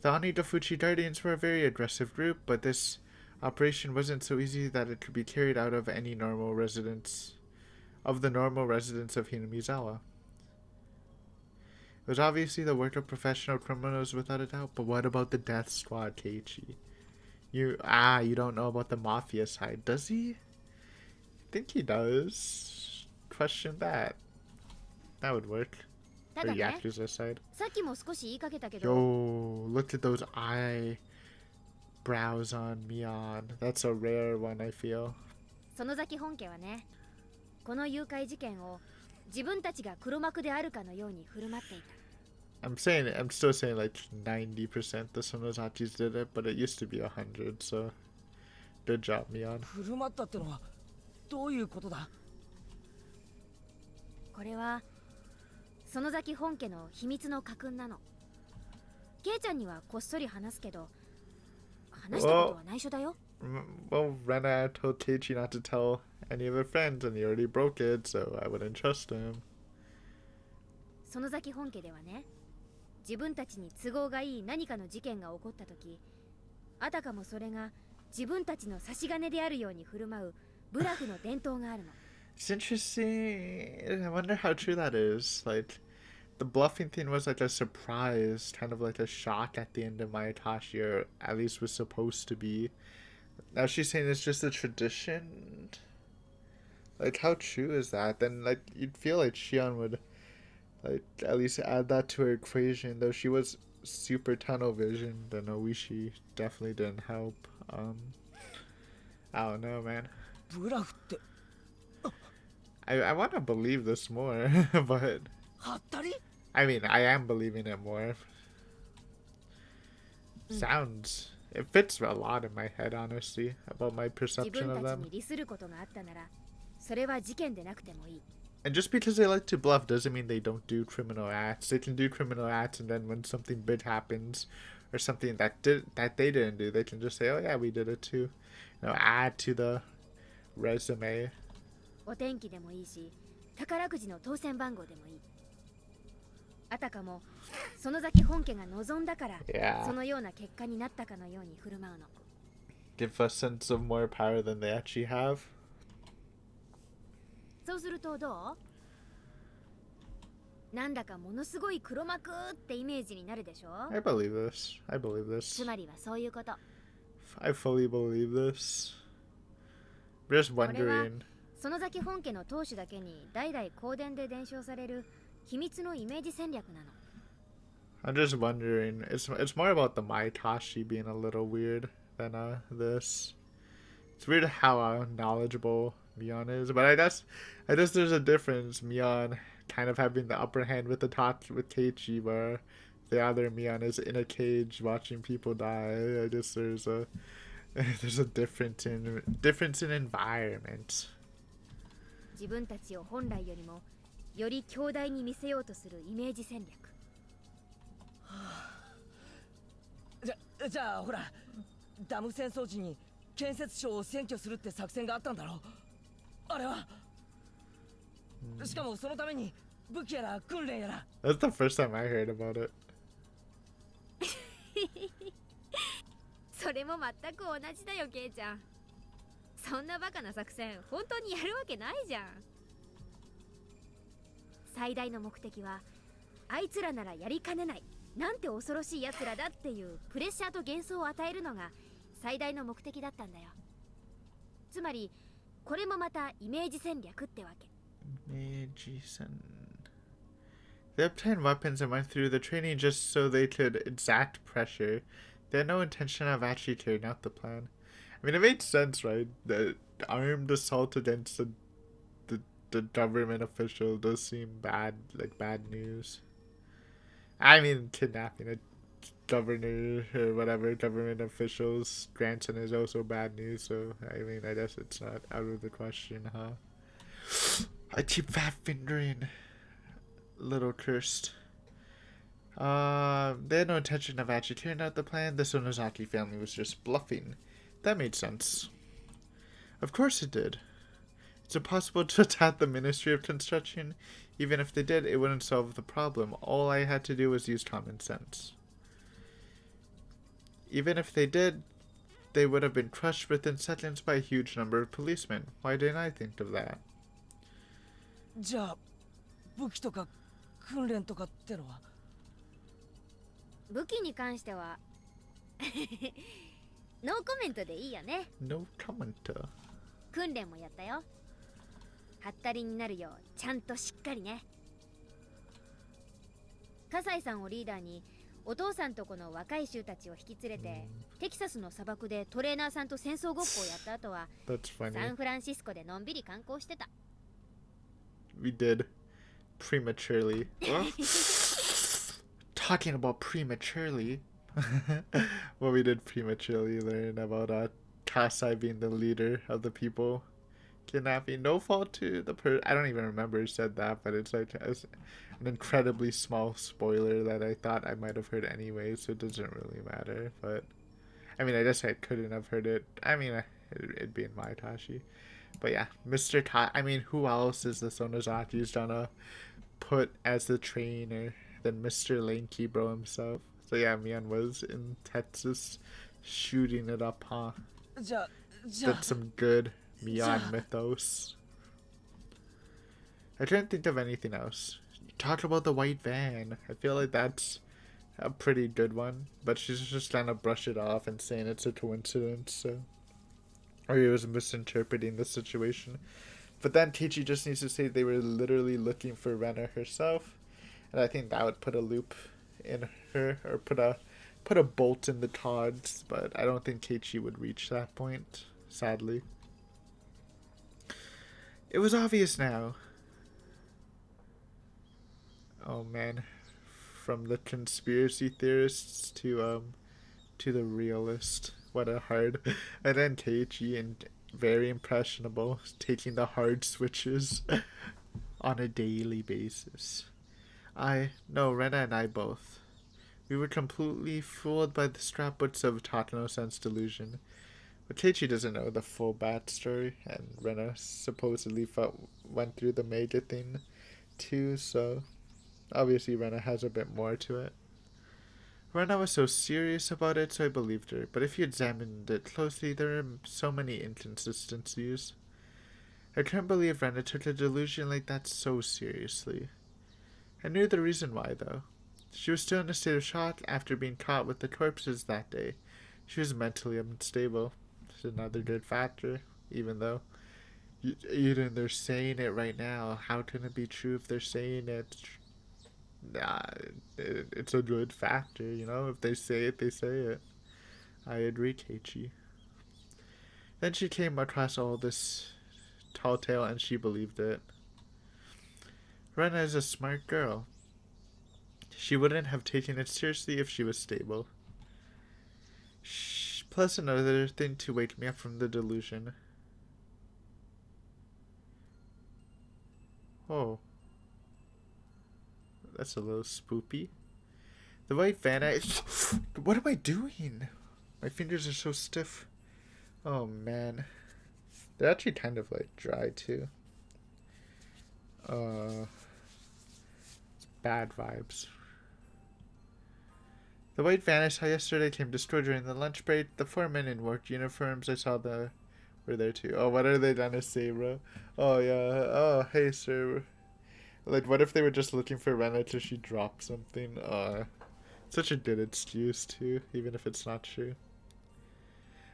The Onidafuchi Guardians were a very aggressive group, but this operation wasn't so easy that it could be carried out of any normal residents of Hinamizawa. It was obviously the work of professional criminals without a doubt, but what about the death squad, Keiichi? You don't know about the mafia side, does he? I think he does. Question that. That would work. た The だね、 Yakuza side. さっきも少し言いかけたけど、 Yo, look at those eyebrows on Mion. That's a rare one, I feel. 園崎本家はね、この誘拐事件を自分たちが黒幕であるかのように振る舞っていた。 I'm still saying like 90% the Sonozachis did it, but it used to be 100, so good job, Mion. 振る舞ったってのはどういうことだ。これは園崎本家の秘密の家訓なの。ケイちゃんにはこっそり話すけど、話したことは内緒だよ。 Well, Rena told Keiichi not to tell any of her friends, and he already broke it, so I wouldn't trust him. 園崎本家ではね、自分たちに都合がいい何かの事件が起こった時、あたかもそれが自分たちの差し金であるように振る舞うブラフの伝統があるの。 It's interesting. I wonder how true that is. Like, the bluffing thing was like a surprise, kind of like a shock at the end of Mayatashi, or at least was supposed to be. Now she's saying it's just a tradition. Like, how true is that? Then, like, you'd feel like Shion would, like, at least add that to her equation. Though she was super tunnel visioned, and Oishi definitely didn't help. I don't know, man. ブラフって I want to believe this more, but はったり I mean, I am believing it more. Mm. Sounds. It fits a lot in my head, honestly, about my 自 perception 分 of たち them. に利することがあったならそれは事件でなくてもいい。 And just because they like to bluff doesn't mean they don't do criminal acts. They can do criminal acts, and then when something big happens, or something that they didn't do, they can just say, "Oh yeah, we did it too." Add to the resume. お天気でもいいし宝くじの当選番号でもいい。あたかも園崎本家が望んだから Yeah. そのような結果になったかのように振る舞うの。 Give a sense of more power than they actually have. そうするとどう？なんだかものすごい黒幕ってイメージになるでしょ？ I believe this. I believe つ this. まりはそういうこと。 I fully believe this. I'm just wondering. 園崎本家の当主だけに代々公伝で伝承される秘密のイメージ戦略なの。 I'm just wondering. It's more about the Maitashi being a little weird than this. It's weird how knowledgeable Mion is, but I guess there's a difference. Mion kind of having the upper hand with Keiichi, where the other Mion is in a cage watching people die. I guess there's a difference in environment. 自分たちを本来よりもより強大に見せようとするイメージ戦略。じゃあほらダム戦争時に建設省を占拠するって作戦があったんだろう。あれはしかもそのために武器やら訓練やら。 That's the first time I heard about it. それも全く同じだよケイちゃん。そんなバカな作戦本当にやるわけないじゃん。最大の目的はあいつらならやりかねない、なんて恐ろしい奴らだっていうプレッシャーと幻想を与えるのが最大の目的だったんだよ。つまりこれもまたイメージ戦略ってわけ。 They obtained weapons and went through the training just so they could exact pressure. They had no intention of actually carrying out the plan. I mean, it made sense, right? The armed assault against the government official does seem bad, like bad news. I mean, kidnapping a governor or whatever, government officials, grandson is also bad news, so, I mean, I guess it's not out of the question, huh? I keep fat fingering. Little cursed. They had no intention of actually carrying out the plan. The Sonozaki family was just bluffing. That made sense. Of course it did. It's impossible to attack the Ministry of Construction. Even if they did, it wouldn't solve the problem. All I had to do was use common sense. Even if they did, they would have been crushed within seconds by a huge number of policemen. Why didn't I think of that? じゃあ武器とか訓練とかってのは。武器に関してはノーコメントでいいよね。 No commenter. 訓練もやったよ。はったりになるようちゃんとしっかりね。葛西さんをリーダーにお父さんとこの若い衆たちを引き連れてテキサスの砂漠でトレーナーさんと戦争ごっこをやった後は That's サ funny. ンフランシスコでのんびり観光してた。 We did prematurely. Talking about prematurely. Well, we did prematurely learn about Kasai being the leader of the people kidnapping. No fault to the I don't even remember who said that, but it's like an incredibly small spoiler that I thought I might have heard anyway, so it doesn't really matter. But I mean, I guess I couldn't have heard it. I mean, it'd be in my Tashi. But yeah, Mr. I mean, who else is the Sonozaki's gonna put as the trainer than Mr. Lanky Bro himself? So yeah, Mion was in Texas shooting it up, huh? じゃあ That's some good Mion mythos. I couldn't think of anything else. Talk about the white van. I feel like that's a pretty good one, but she's just trying to brush it off and saying it's a coincidence, so. Or he was misinterpreting the situation. But then Keiichi just needs to say they were literally looking for Rena herself, and I think that would put a loop in her, or put a bolt in the Tods, but I don't think Keiichi would reach that point, sadly. It was obvious now. Oh man, from the conspiracy theorists to the realist. What a hard. And then Teichi, and very impressionable, taking the hard switches on a daily basis. No, Rena and I both. We were completely fooled by the scrapbooks of Tatano-san's delusion. But Teichi doesn't know the full backstory, and Rena supposedly went through the mega thing too, so obviously Rena has a bit more to it. Rena was so serious about it, so I believed her, but if you examined it closely, there are so many inconsistencies. I couldn't believe Rena took a delusion like that so seriously. I knew the reason why, though. She was still in a state of shock after being caught with the corpses that day. She was mentally unstable. It's another good factor, even though even they're saying it right now. How can it be true if they're saying it? Nah, it's a good factor, you know? If they say it, they say it. I agree, Keiichi. Then she came across all this tall tale and she believed it. Rena is a smart girl. She wouldn't have taken it seriously if she was stable. Plus another thing to wake me up from the delusion. Oh. That's a little spoopy. The white van. What am I doing? My fingers are so stiff. Oh man. They're actually kind of like dry too. It's bad vibes. The white van I saw yesterday came destroyed during the lunch break. The 4 men in work uniforms I saw were there too. Oh, what are they gonna say, bro? Oh yeah. Oh, hey sir. Like, what if they were just looking for Rena till she dropped something? Such a good excuse too, even if it's not true.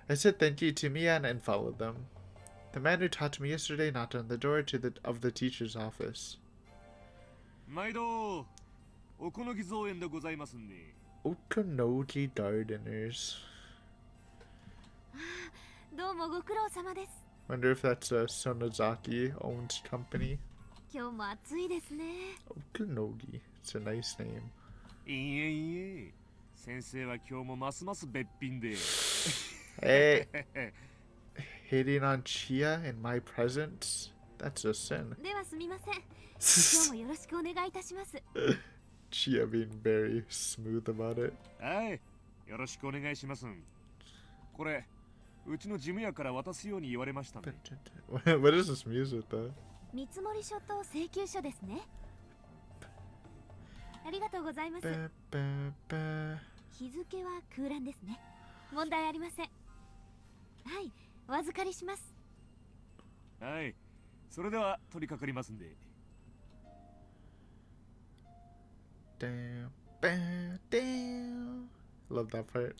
I said thank you to Mian and followed them. The man who taught me yesterday knocked on the door of the teacher's office. Okonogi Gardeners. Wonder if that's a Sonozaki-owned company. Okonogi. It's a nice name. Hey, hitting on Chia in my presence? That's a sin. Chia being very smooth about it. What is this music though? 見積書と請求書ですね。ありがとうございます。日付は空欄ですね。問題ありません。はい、お預かりします。はい、それでは取り掛かりますんで。Damn. Love that part.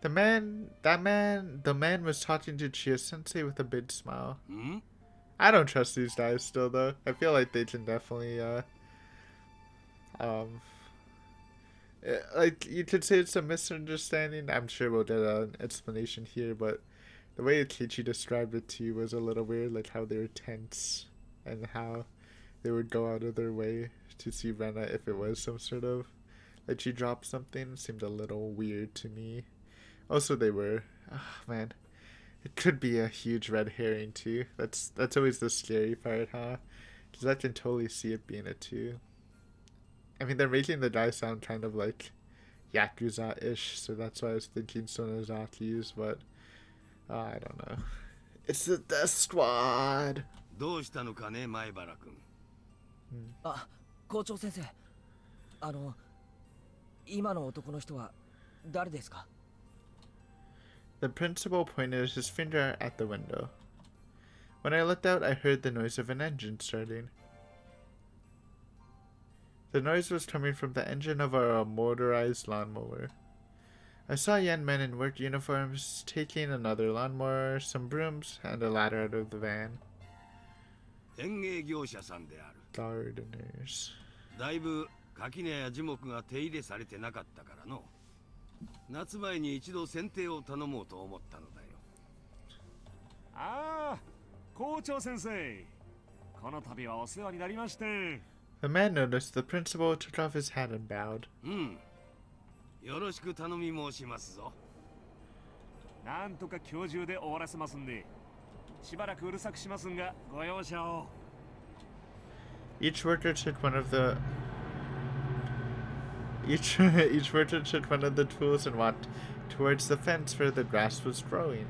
The man was talking to Chia Sensei with a big smile. I don't trust these guys still, though. I feel like they can definitely, like, you could say it's a misunderstanding. I'm sure we'll get an explanation here, but the way Keiichi described it to you was a little weird, like how they were tense and how they would go out of their way to see Rena if it was some sort of, like she dropped something. Seemed a little weird to me. Also, they were, man. It could be a huge red herring too. That's always the scary part, huh? Because I can totally see it being a 2. I mean, they're making the guy sound kind of like Yakuza-ish, so that's why I was thinking Sonozaki's, but I don't know. It's the Death Squad! どうしたのかね、前原君。あ、校長先生。今の男の人は誰ですか? The principal pointed his finger at the window. When I looked out, I heard the noise of an engine starting. The noise was coming from the engine of a motorized lawnmower. I saw young men in work uniforms taking another lawnmower, some brooms, and a ladder out of the van. 園芸業者さんである。 Gardeners. だいぶ垣根や樹木が手入れされてなかったからの。夏前に一度剪定を頼もうと思ったのだよ。ああ、校長先生。この度はお世話になりまして。 The man noticed the principal, took off his hat and bowed. よろしく頼み申しますぞ。なんとか今日中で終わらせますんで、しばらくうるさくしますんがご容赦を。 Each worker took one of the tools and walked towards the fence where the grass was growing.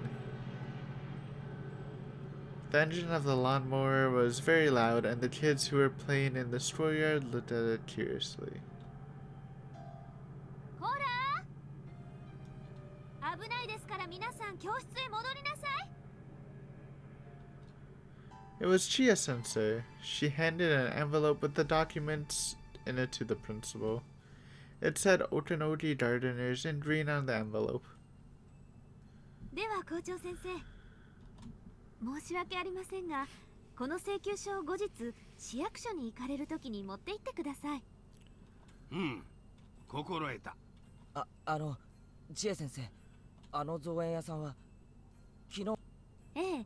The engine of the lawnmower was very loud, and the kids who were playing in the schoolyard looked at it curiously. ほら、危ないですから皆さん教室へ戻りなさい。 It was Chia Sensei. She handed an envelope with the documents in it to the principal. It said Otonori Gardeners in green on the envelope. では校長先生、申し訳ありませんが、この請求書を後日市役所に行かれるときに持って行ってください。心得た。千恵先生、あの造園屋さんは昨日。ええ。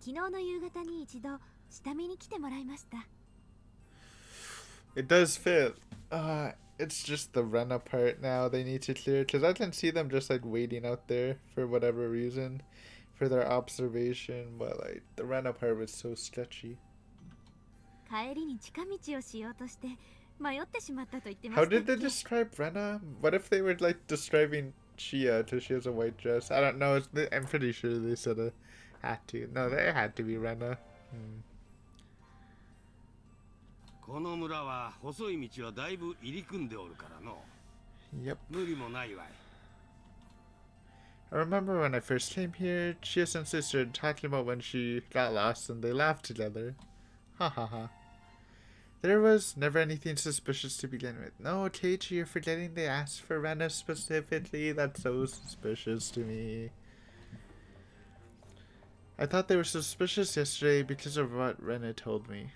昨日の夕方に一度下見に来てもらいました。 It does fit. It's just the Rena part now they need to clear, because I can see them just like waiting out there for whatever reason for their observation, but like the Rena part was so sketchy. 帰りに近道をしようとして迷ってしまったと言ってま How した。 did they describe Rena? What if they were like describing Chia till she has a white dress? I don't know. I'm pretty sure they said it had to. No, they had to be Rena. この村は細い道はだいぶ入り組んでおるからの。 Yep. 無理もないわい。 I remember when I first came here, Chia Sensei started talking about when she got lost and they laughed together. Ha ha ha. There was never anything suspicious to begin with. No, Keiichi, you're forgetting they asked for Rena specifically. That's so suspicious to me. I thought they were suspicious yesterday because of what Rena told me.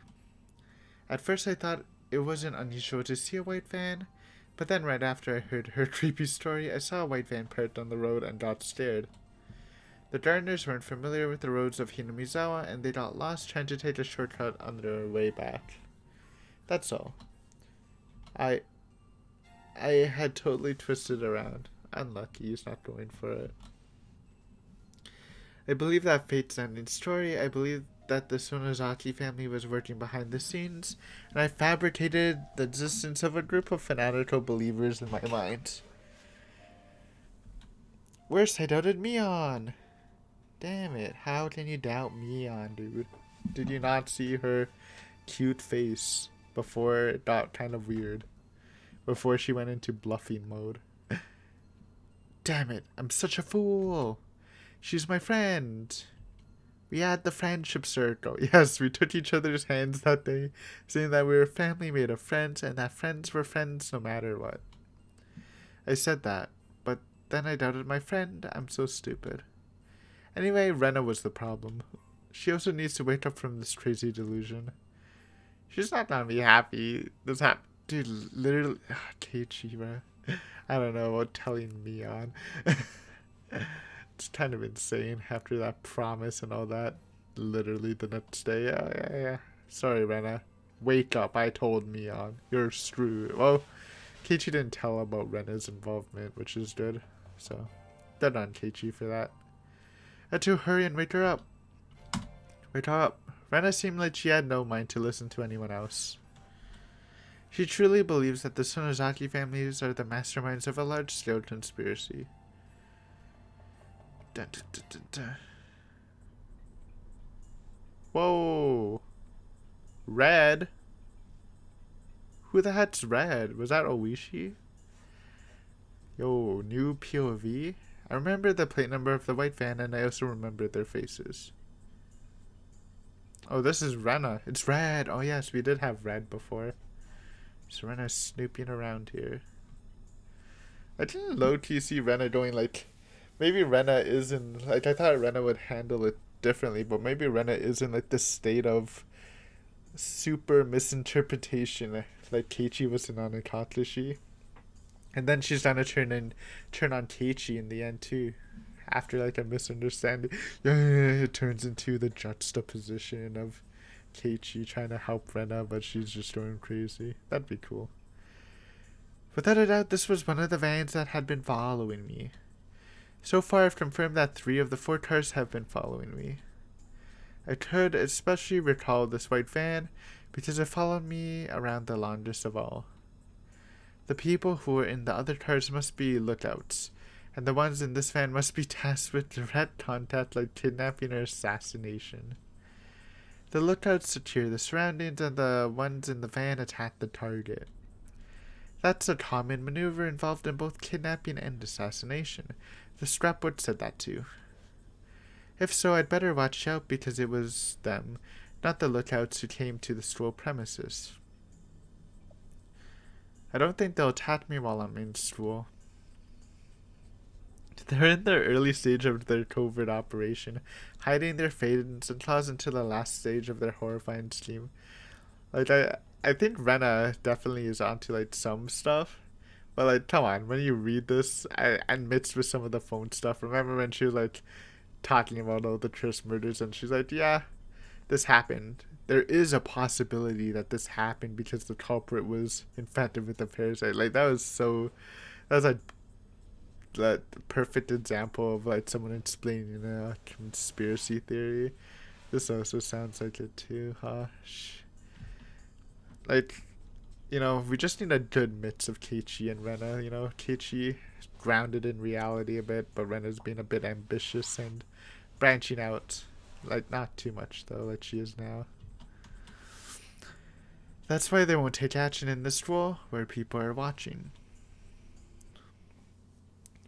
At first I thought it wasn't unusual to see a white van, but then right after I heard her creepy story, I saw a white van parked on the road and got scared. The gardeners weren't familiar with the roads of Hinamizawa, and they got lost trying to take a shortcut on their way back. That's all. I had totally twisted around. Unlucky he's not going for it. I believe that fate's ending story. I believe that the Sonozaki family was working behind the scenes, and I fabricated the existence of a group of fanatical believers in my mind. Worst, I doubted Mion. Damn it, how can you doubt Mion, dude? Did you not see her cute face before it got kind of weird? Before she went into bluffing mode. Damn it, I'm such a fool. She's my friend. We had the friendship circle. Yes, we took each other's hands that day, saying that we were a family made of friends and that friends were friends no matter what. I said that, but then I doubted my friend. I'm so stupid. Anyway, Rena was the problem. She also needs to wake up from this crazy delusion. She's not gonna be happy. Dude, literally, Keiichi, bro. I don't know about telling Mion. It's kind of insane after that promise and all that. Literally the next day. Yeah. Sorry, Rena. Wake up. I told Mion. You're screwed. Well, Keiichi didn't tell about Rena's involvement, which is good. So, good on Keiichi for that. I had to hurry and wake her up. Wake her up. Rena seemed like she had no mind to listen to anyone else. She truly believes that the Sonozaki families are the masterminds of a large-scale conspiracy. Dun, dun, dun, dun, dun. Whoa. Red? Who the heck's Red? Was that Oishi? Yo, new POV? I remember the plate number of the white van, and I also remember their faces. Oh, this is Rena. It's Red. Oh yes, we did have Red before. So Rena's snooping around here. I didn't low-key see Rena going like... Maybe Rena is in... Like, I thought Rena would handle it differently, but maybe Rena is in like this state of super misinterpretation, like Keiichi was in on Akatsushi. And then she's gonna turn on Keiichi in the end too. after like a misunderstanding, it turns into the juxtaposition of Keiichi trying to help Rena, but she's just going crazy. That'd be cool. Without a doubt, this was one of the vans that had been following me. So far, I've confirmed that 3 of the 4 cars have been following me. I could especially recall this white van because it followed me around the longest of all. The people who were in the other cars must be lookouts, and the ones in this van must be tasked with direct contact like kidnapping or assassination. The lookouts secure the surroundings, and the ones in the van attack the target. That's a common maneuver involved in both kidnapping and assassination. The scrapbook said that too. If so, I'd better watch out because it was them, not the lookouts who came to the school premises. I don't think they'll attack me while I'm in school. They're in the early stage of their covert operation, hiding their faces and claws until the last stage of their horrifying scheme. Like, I think Rena definitely is onto, like, some stuff. But, like, come on, when you read this, and mixed with some of the phone stuff, remember when she was, like, talking about all the Chris murders, and she's like, yeah, this happened. There is a possibility that this happened because the culprit was infected with the parasite. Like, that was like that perfect example of like someone explaining a conspiracy theory. This also sounds like it too, huh? Like, you know, we just need a good mix of Keiichi and Rena. You know, Keiichi grounded in reality a bit, but Rena's being a bit ambitious and branching out. Like, not too much though, like she is now. That's why they won't take action in this role where people are watching.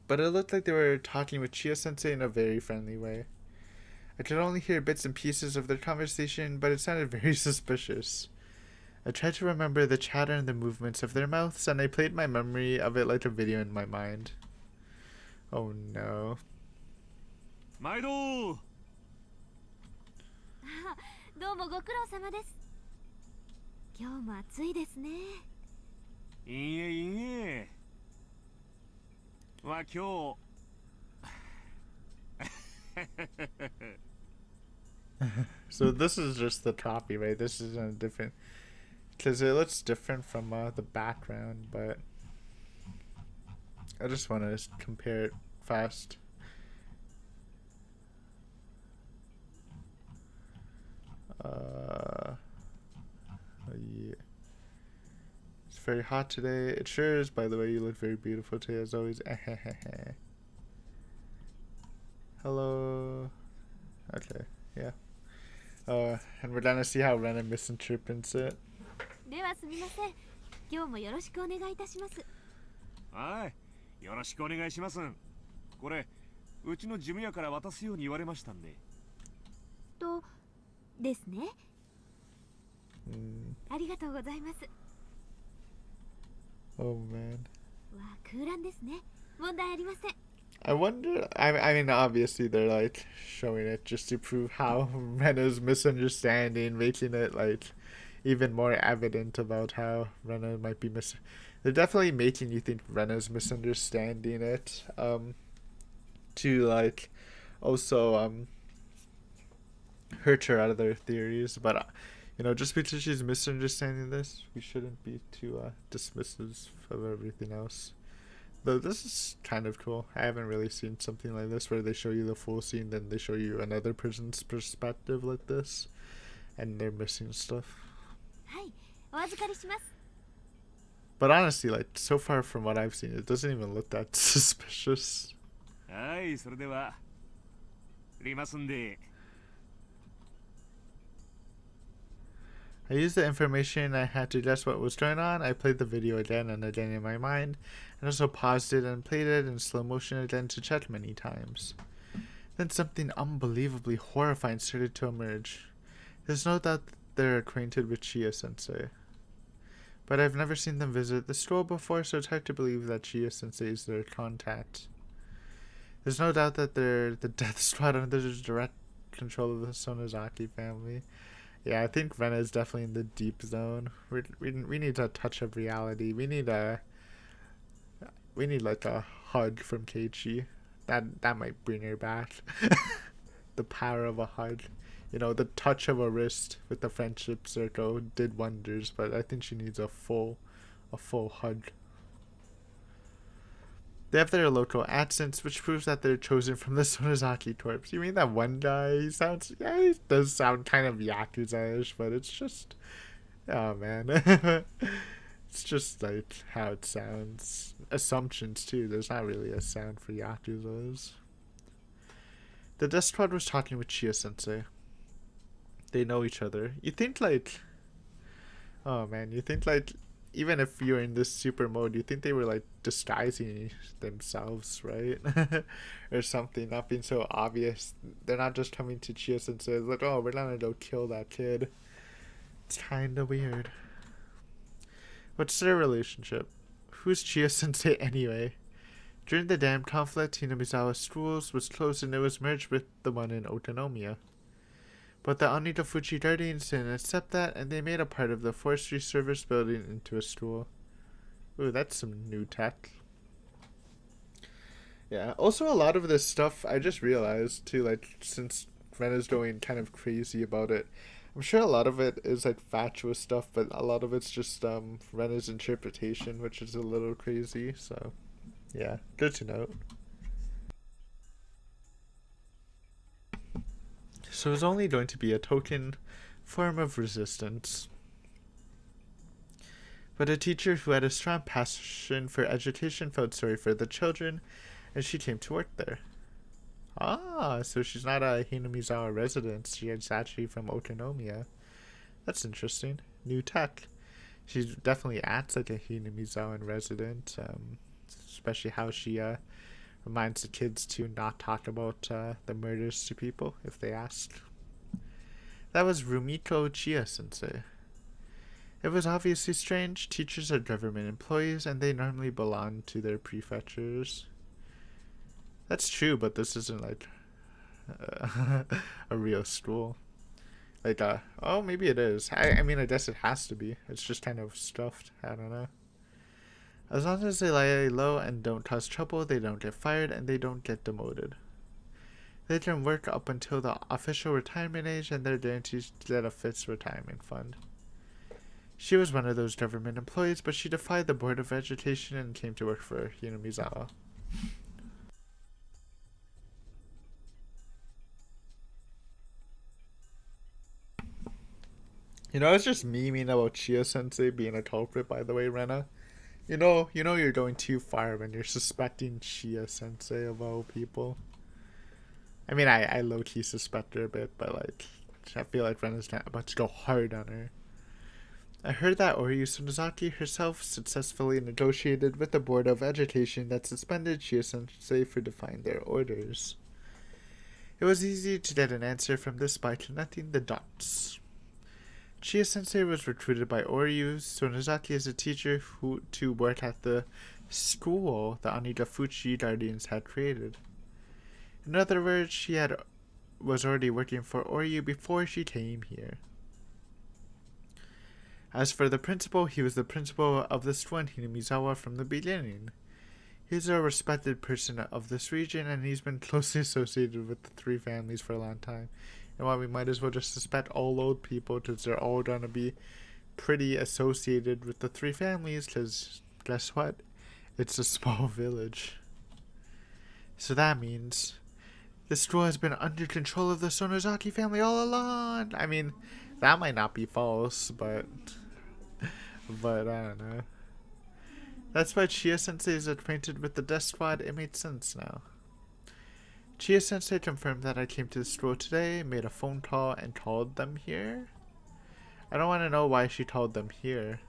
But it looked like they were talking with Chia-sensei in a very friendly way. I could only hear bits and pieces of their conversation, but it sounded very suspicious. I tried to remember the chatter and the movements of their mouths, and I played my memory of it like a video in my mind. Oh no. 毎度。どうもご苦労様です。今日も暑いですね。いいえいいえ。まあ今日。So this is just the copy, right? This isn't a different, because it looks different from the background, but I just want to compare it fast. Yeah. It's very hot today. It sure is, by the way. You look very beautiful today, as always. Hello. Okay, yeah. And we're gonna see how Rena misinterprets it. ではすみません。今日もよろしくお願いいたします。はい。よろしくお願いします。これ、うちの事務屋から渡すように言われましたんで。と、ですね。ありがとうございます。Oh man. わあ、空欄ですね。問題ありません。I wonder, I mean, obviously they're like showing it just to prove how Rena's misunderstanding, making it like even more evident about how Rena might be they're definitely making you think Rena's misunderstanding it, to like also hurt her out of their theories. But you know, just because she's misunderstanding this, we shouldn't be too dismissive of everything else. Though this is kind of cool. I haven't really seen something like this where they show you the full scene, then they show you another person's perspective like this, and they're missing stuff. はい、お預かりします。But honestly, like, so far from what I've seen, it doesn't even look that suspicious. はい、それでは。りますんで。I used the information I had to guess what was going on. I played the video again and again in my mind, and also paused it and played it in slow motion again to check many times. Then something unbelievably horrifying started to emerge. There's no doubt that they're acquainted with Chia-sensei. But I've never seen them visit the school before, so it's hard to believe that Chia-sensei is their contact. There's no doubt that they're the death squad under the direct control of the Sonozaki family. Yeah, I think Rena is definitely in the deep zone. We need a touch of reality. We need like a hug from Keiichi That might bring her back. The power of a hug. You know, the touch of a wrist with the friendship circle did wonders, but I think she needs a full hug. They have their local accents, which proves that they're chosen from the Sonozaki Corps. You mean that one guy? He does sound kind of Yakuza-ish, but it's just, oh man. It's just like how it sounds. Assumptions too, there's not really a sound for Yakuzas. The death squad was talking with Chia-sensei. They know each other. You think like, oh man, you think like, even if you're in this super mode, you think they were like disguising themselves, right? Or something, not being so obvious. They're not just coming to Chia-sensei like, oh, we're gonna go kill that kid. It's kinda weird. What's their relationship? Who's Chia-sensei anyway? During the dam conflict, Hinamizawa Schools was closed and it was merged with the one in Otonomiya. But the Onitafuji Guardians didn't accept that, and they made a part of the forestry service building into a school. Ooh, that's some new tech. Yeah, also a lot of this stuff, I just realized too, like, since Rena's going kind of crazy about it, I'm sure a lot of it is like fatuous stuff, but a lot of it's just Rena's interpretation, which is a little crazy, so yeah, good to note. So it's only going to be a token form of resistance. But a teacher who had a strong passion for education felt sorry for the children, and she came to work there. Ah, so she's not a Hinamizawa resident. She's actually from Otonomiya. That's interesting. New tech. She definitely acts like a Hinamizawa resident, especially how she reminds the kids to not talk about the murders to people if they ask. That was Rumiko Chia-sensei. It was obviously strange. Teachers are government employees and they normally belong to their prefectures. That's true, but this isn't like a real school. Like, oh, maybe it is. I mean, I guess it has to be. It's just kind of stuffed. I don't know. As long as they lie low and don't cause trouble, they don't get fired and they don't get demoted. They can work up until the official retirement age and they're guaranteed to get a fixed retirement fund. She was one of those government employees, but she defied the Board of Education and came to work for Hinamizawa. You know, I was just memeing about Chia-sensei being a culprit, by the way, Rena. You know you're going too far when you're suspecting Chia-sensei of all people. I mean, I low-key suspect her a bit, but like, I feel like Rena's about to go hard on her. I heard that Oryu Sonozaki herself successfully negotiated with the Board of Education that suspended Chia-sensei for defying their orders. It was easy to get an answer from this by connecting the dots. Chia-sensei was recruited by Oryu Sonozaki as a teacher to work at the school the Onitafuji Guardians had created. In other words, she was already working for Oryu before she came here. As for the principal, he was the principal of the school in Hinamizawa from the beginning. He's a respected person of this region, and he's been closely associated with the three families for a long time. And why we might as well just suspect all old people, because they're all going to be pretty associated with the three families, because guess what? It's a small village. So that means the school has been under control of the Sonozaki family all along. I mean, that might not be false, but I don't know. That's why Chia-sensei is acquainted with the death squad. It made sense now. Chia-sensei confirmed that I came to the school today, made a phone call, and called them here. I don't want to know why she called them here.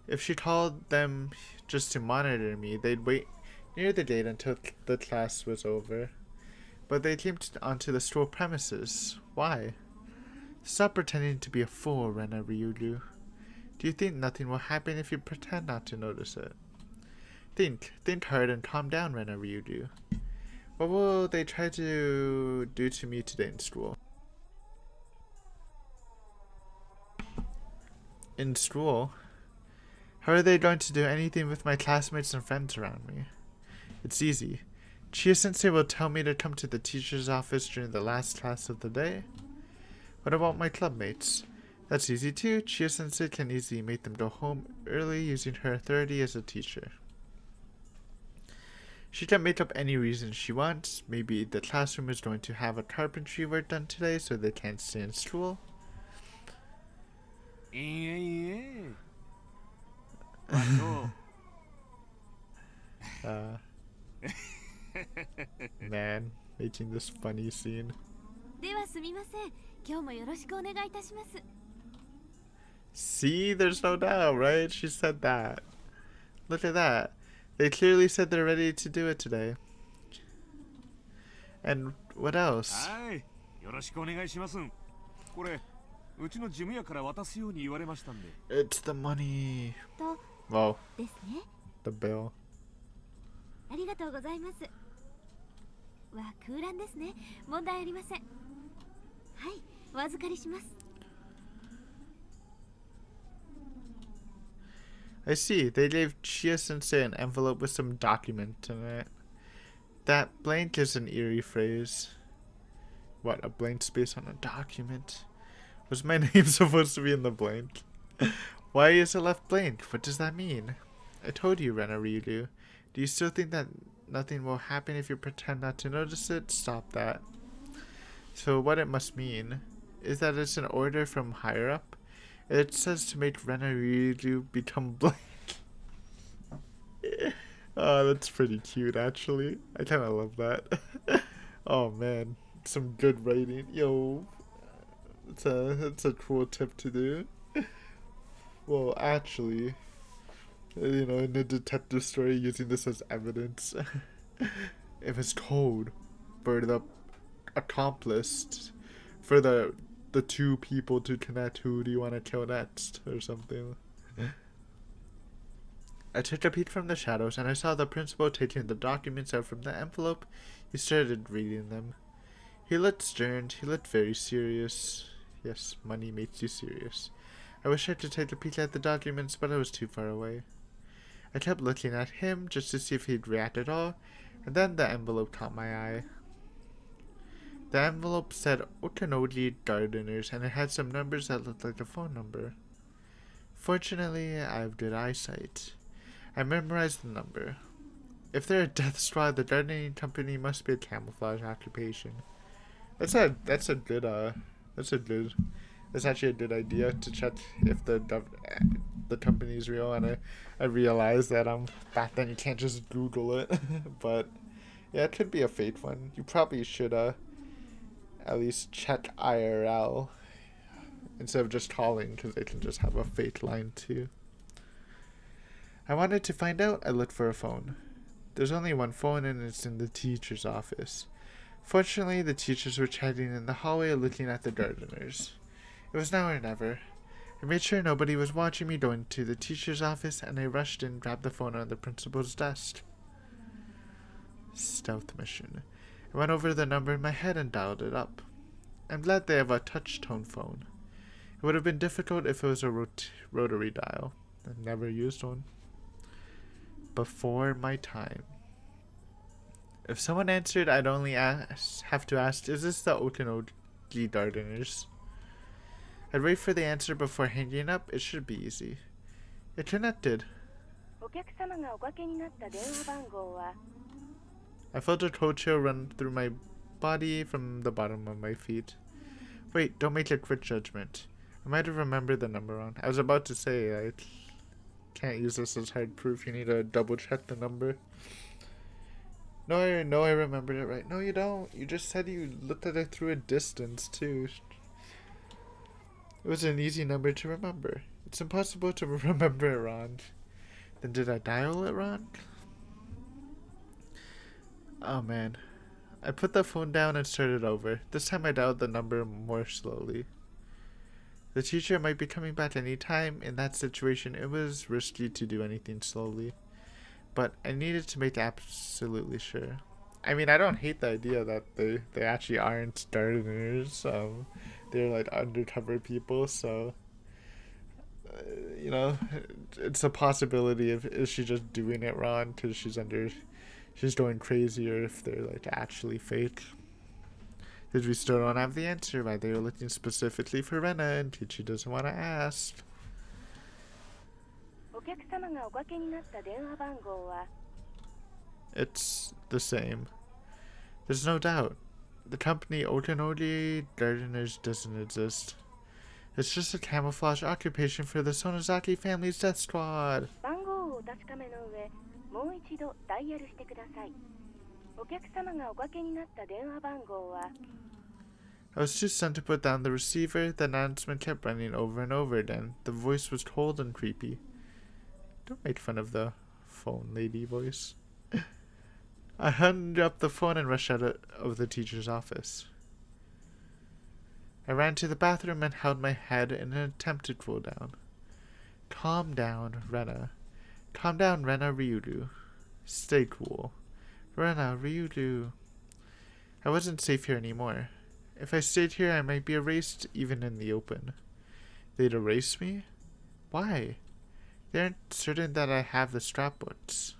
If she called them just to monitor me, they'd wait near the gate until the class was over. But they came onto the school premises. Why? Stop pretending to be a fool, Rena Ryugu. Do you think nothing will happen if you pretend not to notice it? Think hard and calm down, Rena Ryugu. What will they try to do to me today in school? In school? How are they going to do anything with my classmates and friends around me? It's easy. Chia-sensei will tell me to come to the teacher's office during the last class of the day. What about my clubmates? That's easy too. Chia-sensei can easily make them go home early using her authority as a teacher. She can make up any reason she wants. Maybe the classroom is going to have a carpentry work done today, so they can't stay in school. いいえいいえ。まあそう。Man, making this funny scene. ではすみません。今日もよろしくお願いいたします。 See, there's no doubt, right? She said that. Look at that. They clearly said they're ready to do it today. And what else? はい。よろしくお願いします。これ、うちの事務屋から渡すように言われましたんで。It's the money. と Whoa, ですね。 the bill. ありがとうございます。わ、空欄ですね。問題ありません。はい、お預かりします。 I see. They gave Chia-sensei an envelope with some document in it. That blank is an eerie phrase. What, a blank space on a document? Was my name supposed to be in the blank? Why is it left blank? What does that mean? I told you, Renariru. Do you still think that nothing will happen if you pretend not to notice it? Stop that. So what it must mean is that it's an order from higher up. It says to make Renariru become blank. Oh, that's pretty cute, actually. I kind of love that. Oh man, some good writing. Yo, it's a cool tip to do. Well, actually, you know, in a detective story, using this as evidence. If it's code for the accomplice, for the two people to connect, who do you want to kill next, or something. I took a peek from the shadows, and I saw the principal taking the documents out from the envelope. He started reading them. He looked stern. He looked very serious. Yes, money makes you serious. I wish I could take a peek at the documents, but I was too far away. I kept looking at him just to see if he'd react at all, and then the envelope caught my eye. The envelope said Okanoji Gardeners, and it had some numbers that looked like a phone number. Fortunately, I have good eyesight. I memorized the number. If they're a death squad, the gardening company must be a camouflage occupation. That's actually a good idea to check if the company's real. And I realized that back then you can't just Google it, but yeah, it could be a fake one. You probably should at least check IRL instead of just calling, because they can just have a fake line too. I wanted to find out. I looked for a phone. There's only one phone, and it's in the teacher's office. Fortunately, the teachers were chatting in the hallway looking at the gardeners. It was now or never. I made sure nobody was watching me go into the teacher's office, and I rushed in and grabbed the phone on the principal's desk. Stealth mission. I went over the number in my head and dialed it up. I'm glad they have a touch-tone phone. It would have been difficult if it was a rotary dial. I've never used one. Before my time. If someone answered, I'd only have to ask, is this the Okanoji Gardeners? I'd wait for the answer before hanging up. It should be easy. It connected. I felt a cold chill run through my body from the bottom of my feet. Wait, don't make a quick judgment. I might have remembered the number wrong. I was about to say, I can't use this as hard proof. You need to double check the number. No, I remembered it right. No, you don't. You just said you looked at it through a distance, too. It was an easy number to remember. It's impossible to remember it wrong. Then did I dial it wrong? Oh, man. I put the phone down and started over. This time I dialed the number more slowly. The teacher might be coming back any time. In that situation, it was risky to do anything slowly. But I needed to make absolutely sure. I mean, I don't hate the idea that they actually aren't gardeners. They're like undercover people, so you know, it's a possibility. Is she just doing it wrong because she's she's going crazy or if they're like actually fake. Because we still don't have the answer why they were looking specifically for Rena and Teachy doesn't want to ask. お客様がおかけになった電話番号は It's the same. There's no doubt. The company Otonori Gardeners doesn't exist. It's just a camouflage occupation for the Sonozaki family's death squad. 番号をお確かめの上、もう一度ダイヤルしてください。お客様がおかけになった電話番号は I was too stunned to put down the receiver. The announcement kept running over and over again. The voice was cold and creepy. Don't make fun of the phone lady voice. I hung up the phone and rushed out of the teacher's office. I ran to the bathroom and held my head in an attempt to cool down. Calm down, Rena. Calm down, Rena Ryuru. Stay cool. Rena Ryuru. I wasn't safe here anymore. If I stayed here, I might be erased even in the open. They'd erase me? Why? They aren't certain that I have the scrapbooks.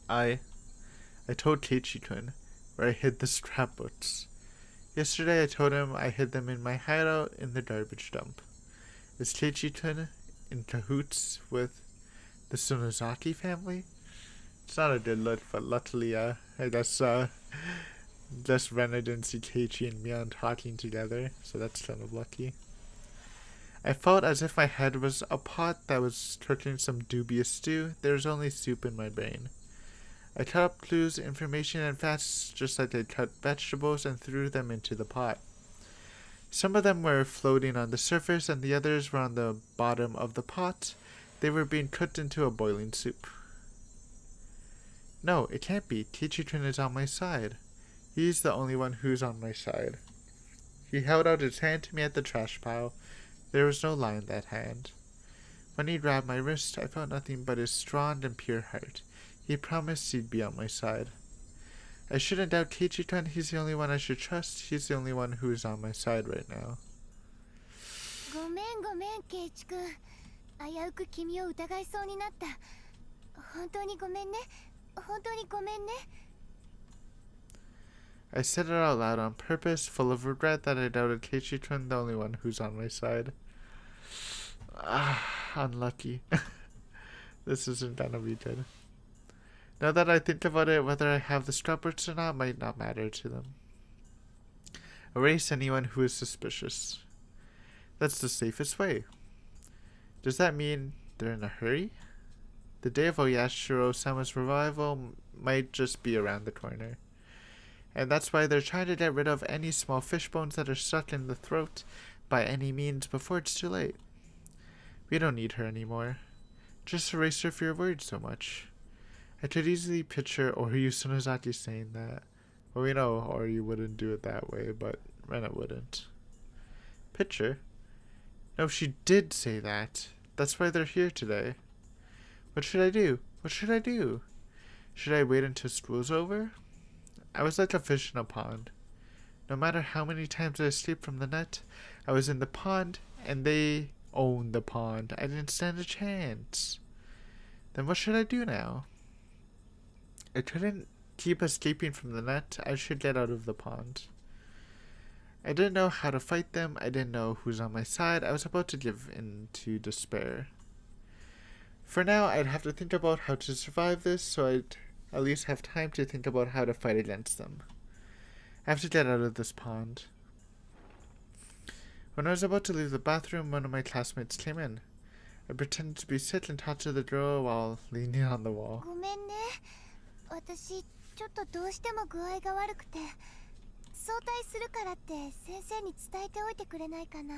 I told Keiichi-kun where I hid the scrapbooks. Yesterday I told him I hid them in my hideout in the garbage dump. Is Keiichi-kun in cahoots with the Sonozaki family? It's not a good look, but luckily, I guess, just Rena didn't see Keiichi and Mion talking together, so that's kind of lucky. I felt as if my head was a pot that was cooking some dubious stew. There was only soup in my brain. I cut up clues, information, and facts just like I cut vegetables and threw them into the pot. Some of them were floating on the surface and the others were on the bottom of the pot. They were being cooked into a boiling soup. No, it can't be. Keiichi-kun is on my side. He's the only one who's on my side. He held out his hand to me at the trash pile. There was no lie in that hand. When he grabbed my wrist, I felt nothing but his strong and pure heart. He promised he'd be on my side. I shouldn't doubt Keiichi-kun. He's the only one I should trust. He's the only one who is on my side right now. ごめんごめんケイチ君。危うく君を疑いそうになった。本当にごめんね。本当にごめんね。I said it out loud on purpose, full of regret that I doubted Keiichi-kun, the only one who's on my side. Unlucky. This isn't gonna be good. Now that I think about it, whether I have the scrapbooks or not might not matter to them. Erase anyone who is suspicious. That's the safest way. Does that mean they're in a hurry? The day of Oyashiro-sama's revival might just be around the corner. And that's why they're trying to get rid of any small fish bones that are stuck in the throat by any means before it's too late. We don't need her anymore. Just erase her if you're worried so much. I could easily picture Oryu Sonozaki saying that. Well, we know Oryu wouldn't do it that way, but Rena wouldn't. Picture? No, she did say that. That's why they're here today. What should I do? What should I do? Should I wait until school's over? I was like a fish in a pond. No matter how many times I escaped from the net, I was in the pond, and they owned the pond. I didn't stand a chance. Then what should I do now? I couldn't keep escaping from the net. I should get out of the pond. I didn't know how to fight them. I didn't know who's on my side. I was about to give in to despair. For now, I'd have to think about how to survive this, so I'd at least have time to think about how to fight against them. I have to get out of this pond. When I was about to leave the bathroom, one of my classmates came in. I pretended to be sick and talked to the girl while leaning on the wall. ごめんね。私ちょっとどうしても具合が悪くて早退するからって先生に伝えておいてくれないかな。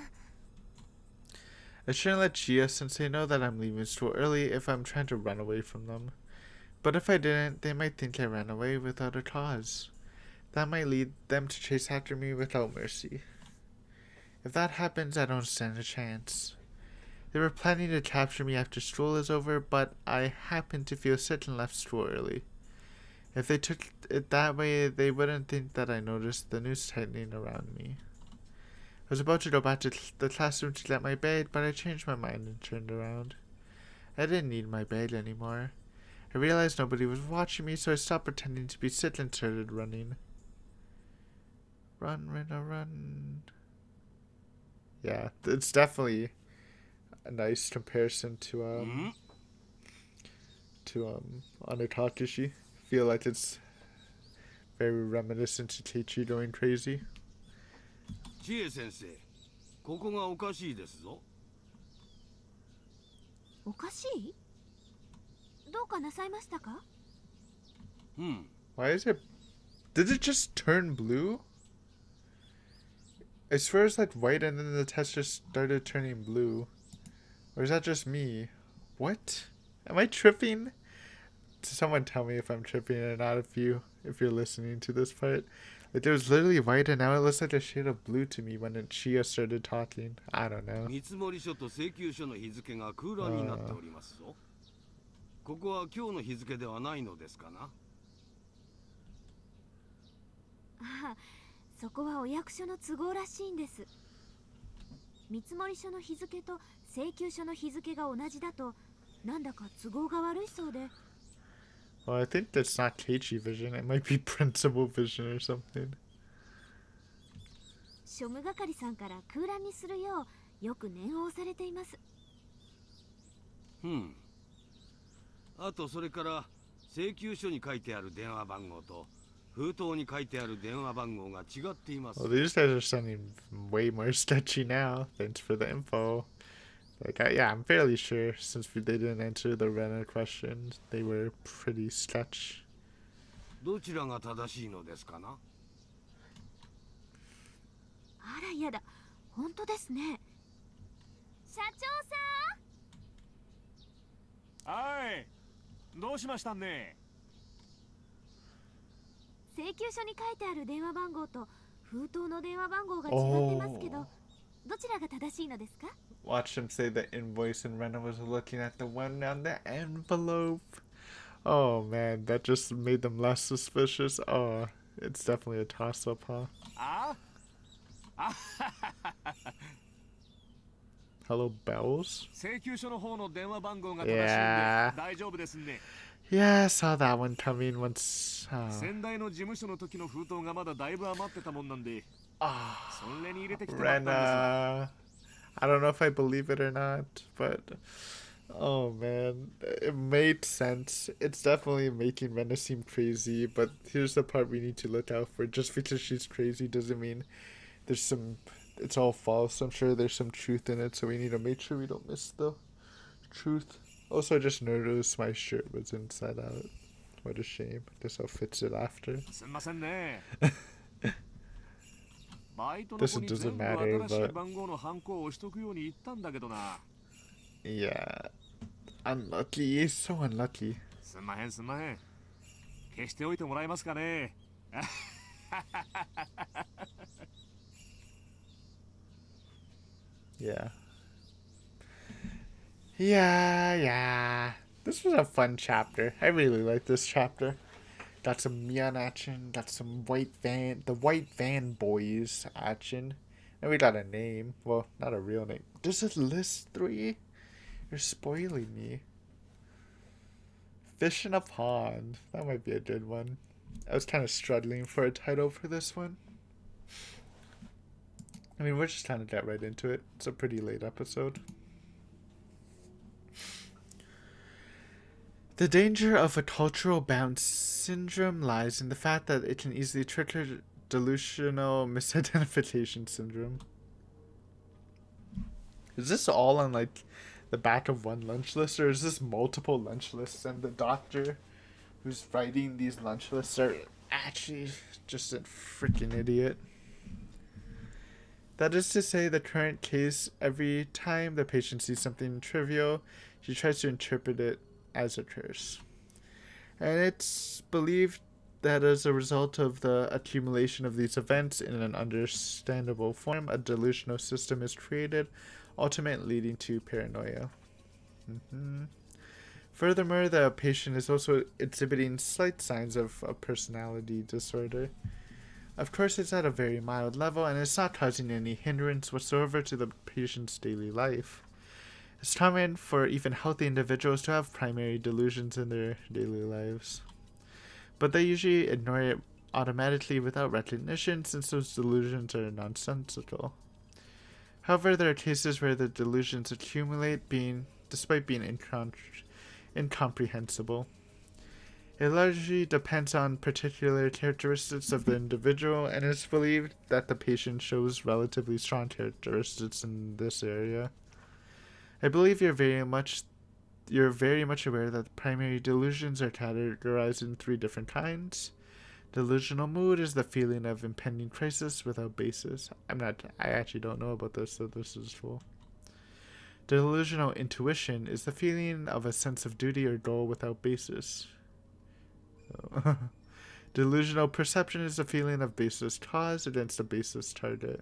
I shouldn't let Chia-sensei know that I'm leaving school early if I'm trying to run away from them. But if I didn't, they might think I ran away without a cause. That might lead them to chase after me without mercy. If that happens, I don't stand a chance. They were planning to capture me after school is over, but I happened to feel sick and left school early. If they took it that way, they wouldn't think that I noticed the noose tightening around me. I was about to go back to the classroom to get my bag, but I changed my mind and turned around. I didn't need my bag anymore. I realized nobody was watching me, so I stopped pretending to be sick and started running. Run, Rena, run. Yeah, it's definitely a nice comparison to Anatakeshi. Feel like it's very reminiscent to Teichi going crazy. 知恵先生、ここがおかしいですぞ。おかしい？どうかなさいましたか？ Why is it... Did it just turn blue? I swear it's like white and then the test just started turning blue. Or is that just me? What? Am I tripping? Someone tell me if I'm tripping or not if you're listening to this part. Like it was literally white and now it looks like a shade of blue to me when Chia started talking. I don't know. 見積書と請求書の日付が空欄になっておりますぞ。ここは今日の日付ではないのですかな。ああ、そこはお役所の都合らしいんです。見積書の日付と請求書の日付が同じだとなんだか都合が悪いそうで。Well, I think that's not Keiichi vision. It might be principal vision or something. 庶務係さんから空欄にするようよく念を押されています。あとそれから請求書に書いてある電話番号と封筒に書いてある電話番号が違っています。Well, these guys are sounding way more sketchy now. Thanks for the info. Like, yeah, I'm fairly sure since they didn't answer the Renner questions, they were pretty sketch. どちらが正しいのですかな。あらやだ、本当ですね。社長さん。はい。どうしましたね。請求書に書いてある電話番号と封筒の電話番号が違ってますけど、どちらが正しいのですか？ Watch him say the invoice and Renner was looking at the one on the envelope. Oh man, that just made them less suspicious. Oh, it's definitely a toss-up, huh? Hello, Bells? 請求書の方の電話番号が正しいんで大丈夫ですね。Yeah, I saw that one coming once. 先代の事務所の時の封筒がまだだいぶ余ってたもんなんで、それに入れてきてもらったんです。 I don't know if I believe it or not, but oh man, it made sense. It's definitely making Rena seem crazy, but here's the part we need to look out for. Just because she's crazy doesn't mean there's some... It's all false. I'm sure there's some truth in it, so we need to make sure we don't miss the truth. Also, I just noticed my shirt was inside out. What a shame. Guess I'll fix it after. This doesn't matter, but... Yeah. Unlucky. So unlucky. すんまへんすんまへん。消しておいてもらえますかね。Yeah. Yeah. This was a fun chapter. I really like this chapter. Got some Mian action. Got some the White Van Boys action. And we got a name. Well, not a real name. This is list 3? You're spoiling me. Fish in a Pond. That might be a good one. I was kind of struggling for a title for this one. I mean, we're just trying to get right into it. It's a pretty late episode. The danger of a cultural bound syndrome lies in the fact that it can easily trigger delusional misidentification syndrome. Is this all on, like, the back of one lunch list, or is this multiple lunch lists, and the doctor who's writing these lunch lists are actually just a freaking idiot? That is to say, the current case, every time the patient sees something trivial, she tries to interpret it as a curse. And it's believed that as a result of the accumulation of these events in an understandable form, a delusional system is created, ultimately leading to paranoia. Furthermore, the patient is also exhibiting slight signs of a personality disorder. Of course, it's at a very mild level, and it's not causing any hindrance whatsoever to the patient's daily life. It's common for even healthy individuals to have primary delusions in their daily lives, but they usually ignore it automatically without recognition since those delusions are nonsensical. However, there are cases where the delusions accumulate despite being incomprehensible. It largely depends on particular characteristics of the individual, and it's believed that the patient shows relatively strong characteristics in this area. I believe you're very much aware that primary delusions are categorized in 3 different kinds. Delusional mood is the feeling of impending crisis without basis. I actually don't know about this, so this is cool. Delusional intuition is the feeling of a sense of duty or goal without basis. Delusional perception is a feeling of baseless cause against a baseless target.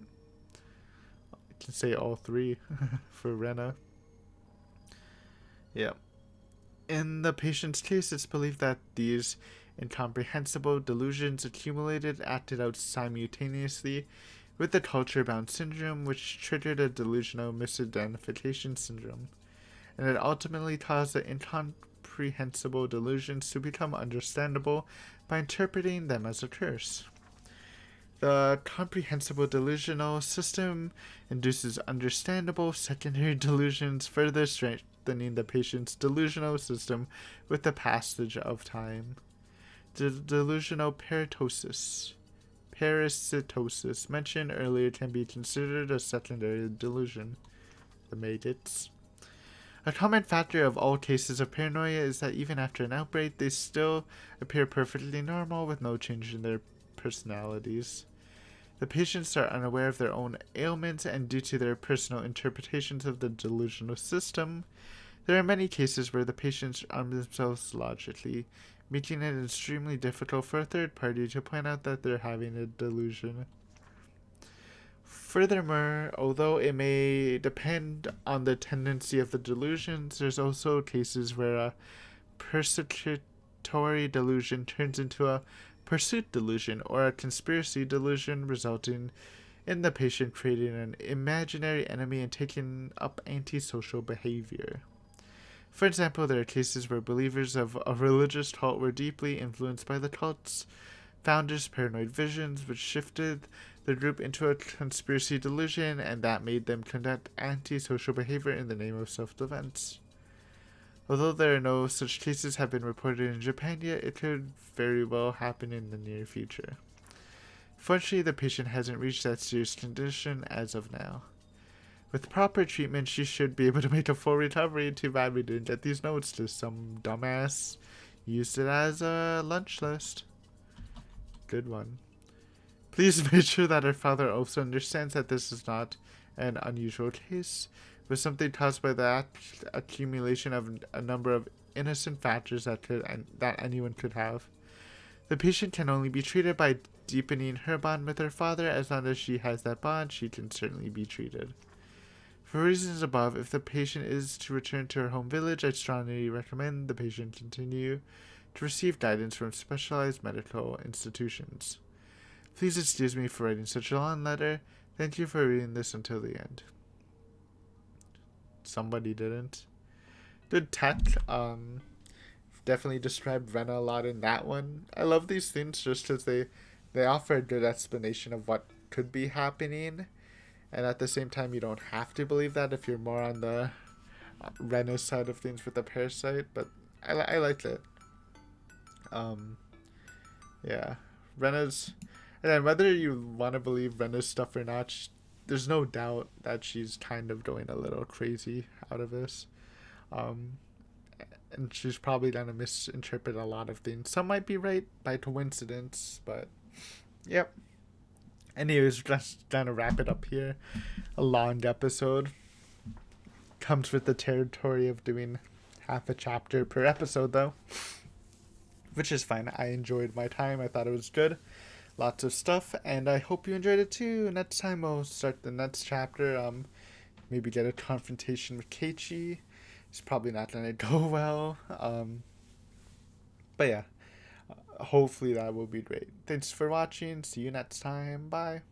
I can say all 3 for Rena. Yeah. In the patient's case, it's believed that these incomprehensible delusions accumulated acted out simultaneously with the culture-bound syndrome, which triggered a delusional misidentification syndrome, and it ultimately caused the incomprehensible delusions to become understandable by interpreting them as a curse. The comprehensible delusional system induces understandable secondary delusions, further strengthening the patient's delusional system with the passage of time. The delusional parasitosis mentioned earlier can be considered a secondary delusion. The maggots. A common factor of all cases of paranoia is that even after an outbreak, they still appear perfectly normal with no change in their personalities. The patients are unaware of their own ailments, and due to their personal interpretations of the delusional system, there are many cases where the patients arm themselves logically, making it extremely difficult for a third party to point out that they're having a delusion. Furthermore, although it may depend on the tendency of the delusions, there's also cases where a persecutory delusion turns into a pursuit delusion or a conspiracy delusion, resulting in the patient creating an imaginary enemy and taking up antisocial behavior. For example, there are cases where believers of a religious cult were deeply influenced by the cult's founders' paranoid visions, which shifted the group into a conspiracy delusion, and that made them conduct antisocial behavior in the name of self-defense. Although there are no such cases have been reported in Japan yet, it could very well happen in the near future. Fortunately, the patient hasn't reached that serious condition as of now. With proper treatment, she should be able to make a full recovery. Too bad we didn't get these notes. Just some dumbass used it as a lunch list. Good one. Please make sure that her father also understands that this is not an unusual case, but something caused by the accumulation of a number of innocent factors that anyone could have. The patient can only be treated by deepening her bond with her father. As long as she has that bond, she can certainly be treated. For reasons above, if the patient is to return to her home village, I strongly recommend the patient continue to receive guidance from specialized medical institutions. Please excuse me for writing such a long letter. Thank you for reading this until the end. Somebody didn't. Good tech. Definitely described Rena a lot in that one. I love these things just because they offer a good explanation of what could be happening. And at the same time, you don't have to believe that if you're more on the Rena side of things with the parasite. But I liked it. Yeah. Rena's... And then whether you want to believe Rena's stuff or not, there's no doubt that she's kind of going a little crazy out of this. And she's probably going to misinterpret a lot of things. Some might be right by coincidence, but yep. Anyways, just gonna wrap it up here. A long episode. Comes with the territory of doing half a chapter per episode, though. Which is fine. I enjoyed my time. I thought it was good. Lots of stuff, and I hope you enjoyed it too. Next time we'll start the next chapter. Maybe get a confrontation with Keiichi. It's probably not gonna go well. But yeah. Hopefully that will be great. Thanks for watching. See you next time. Bye.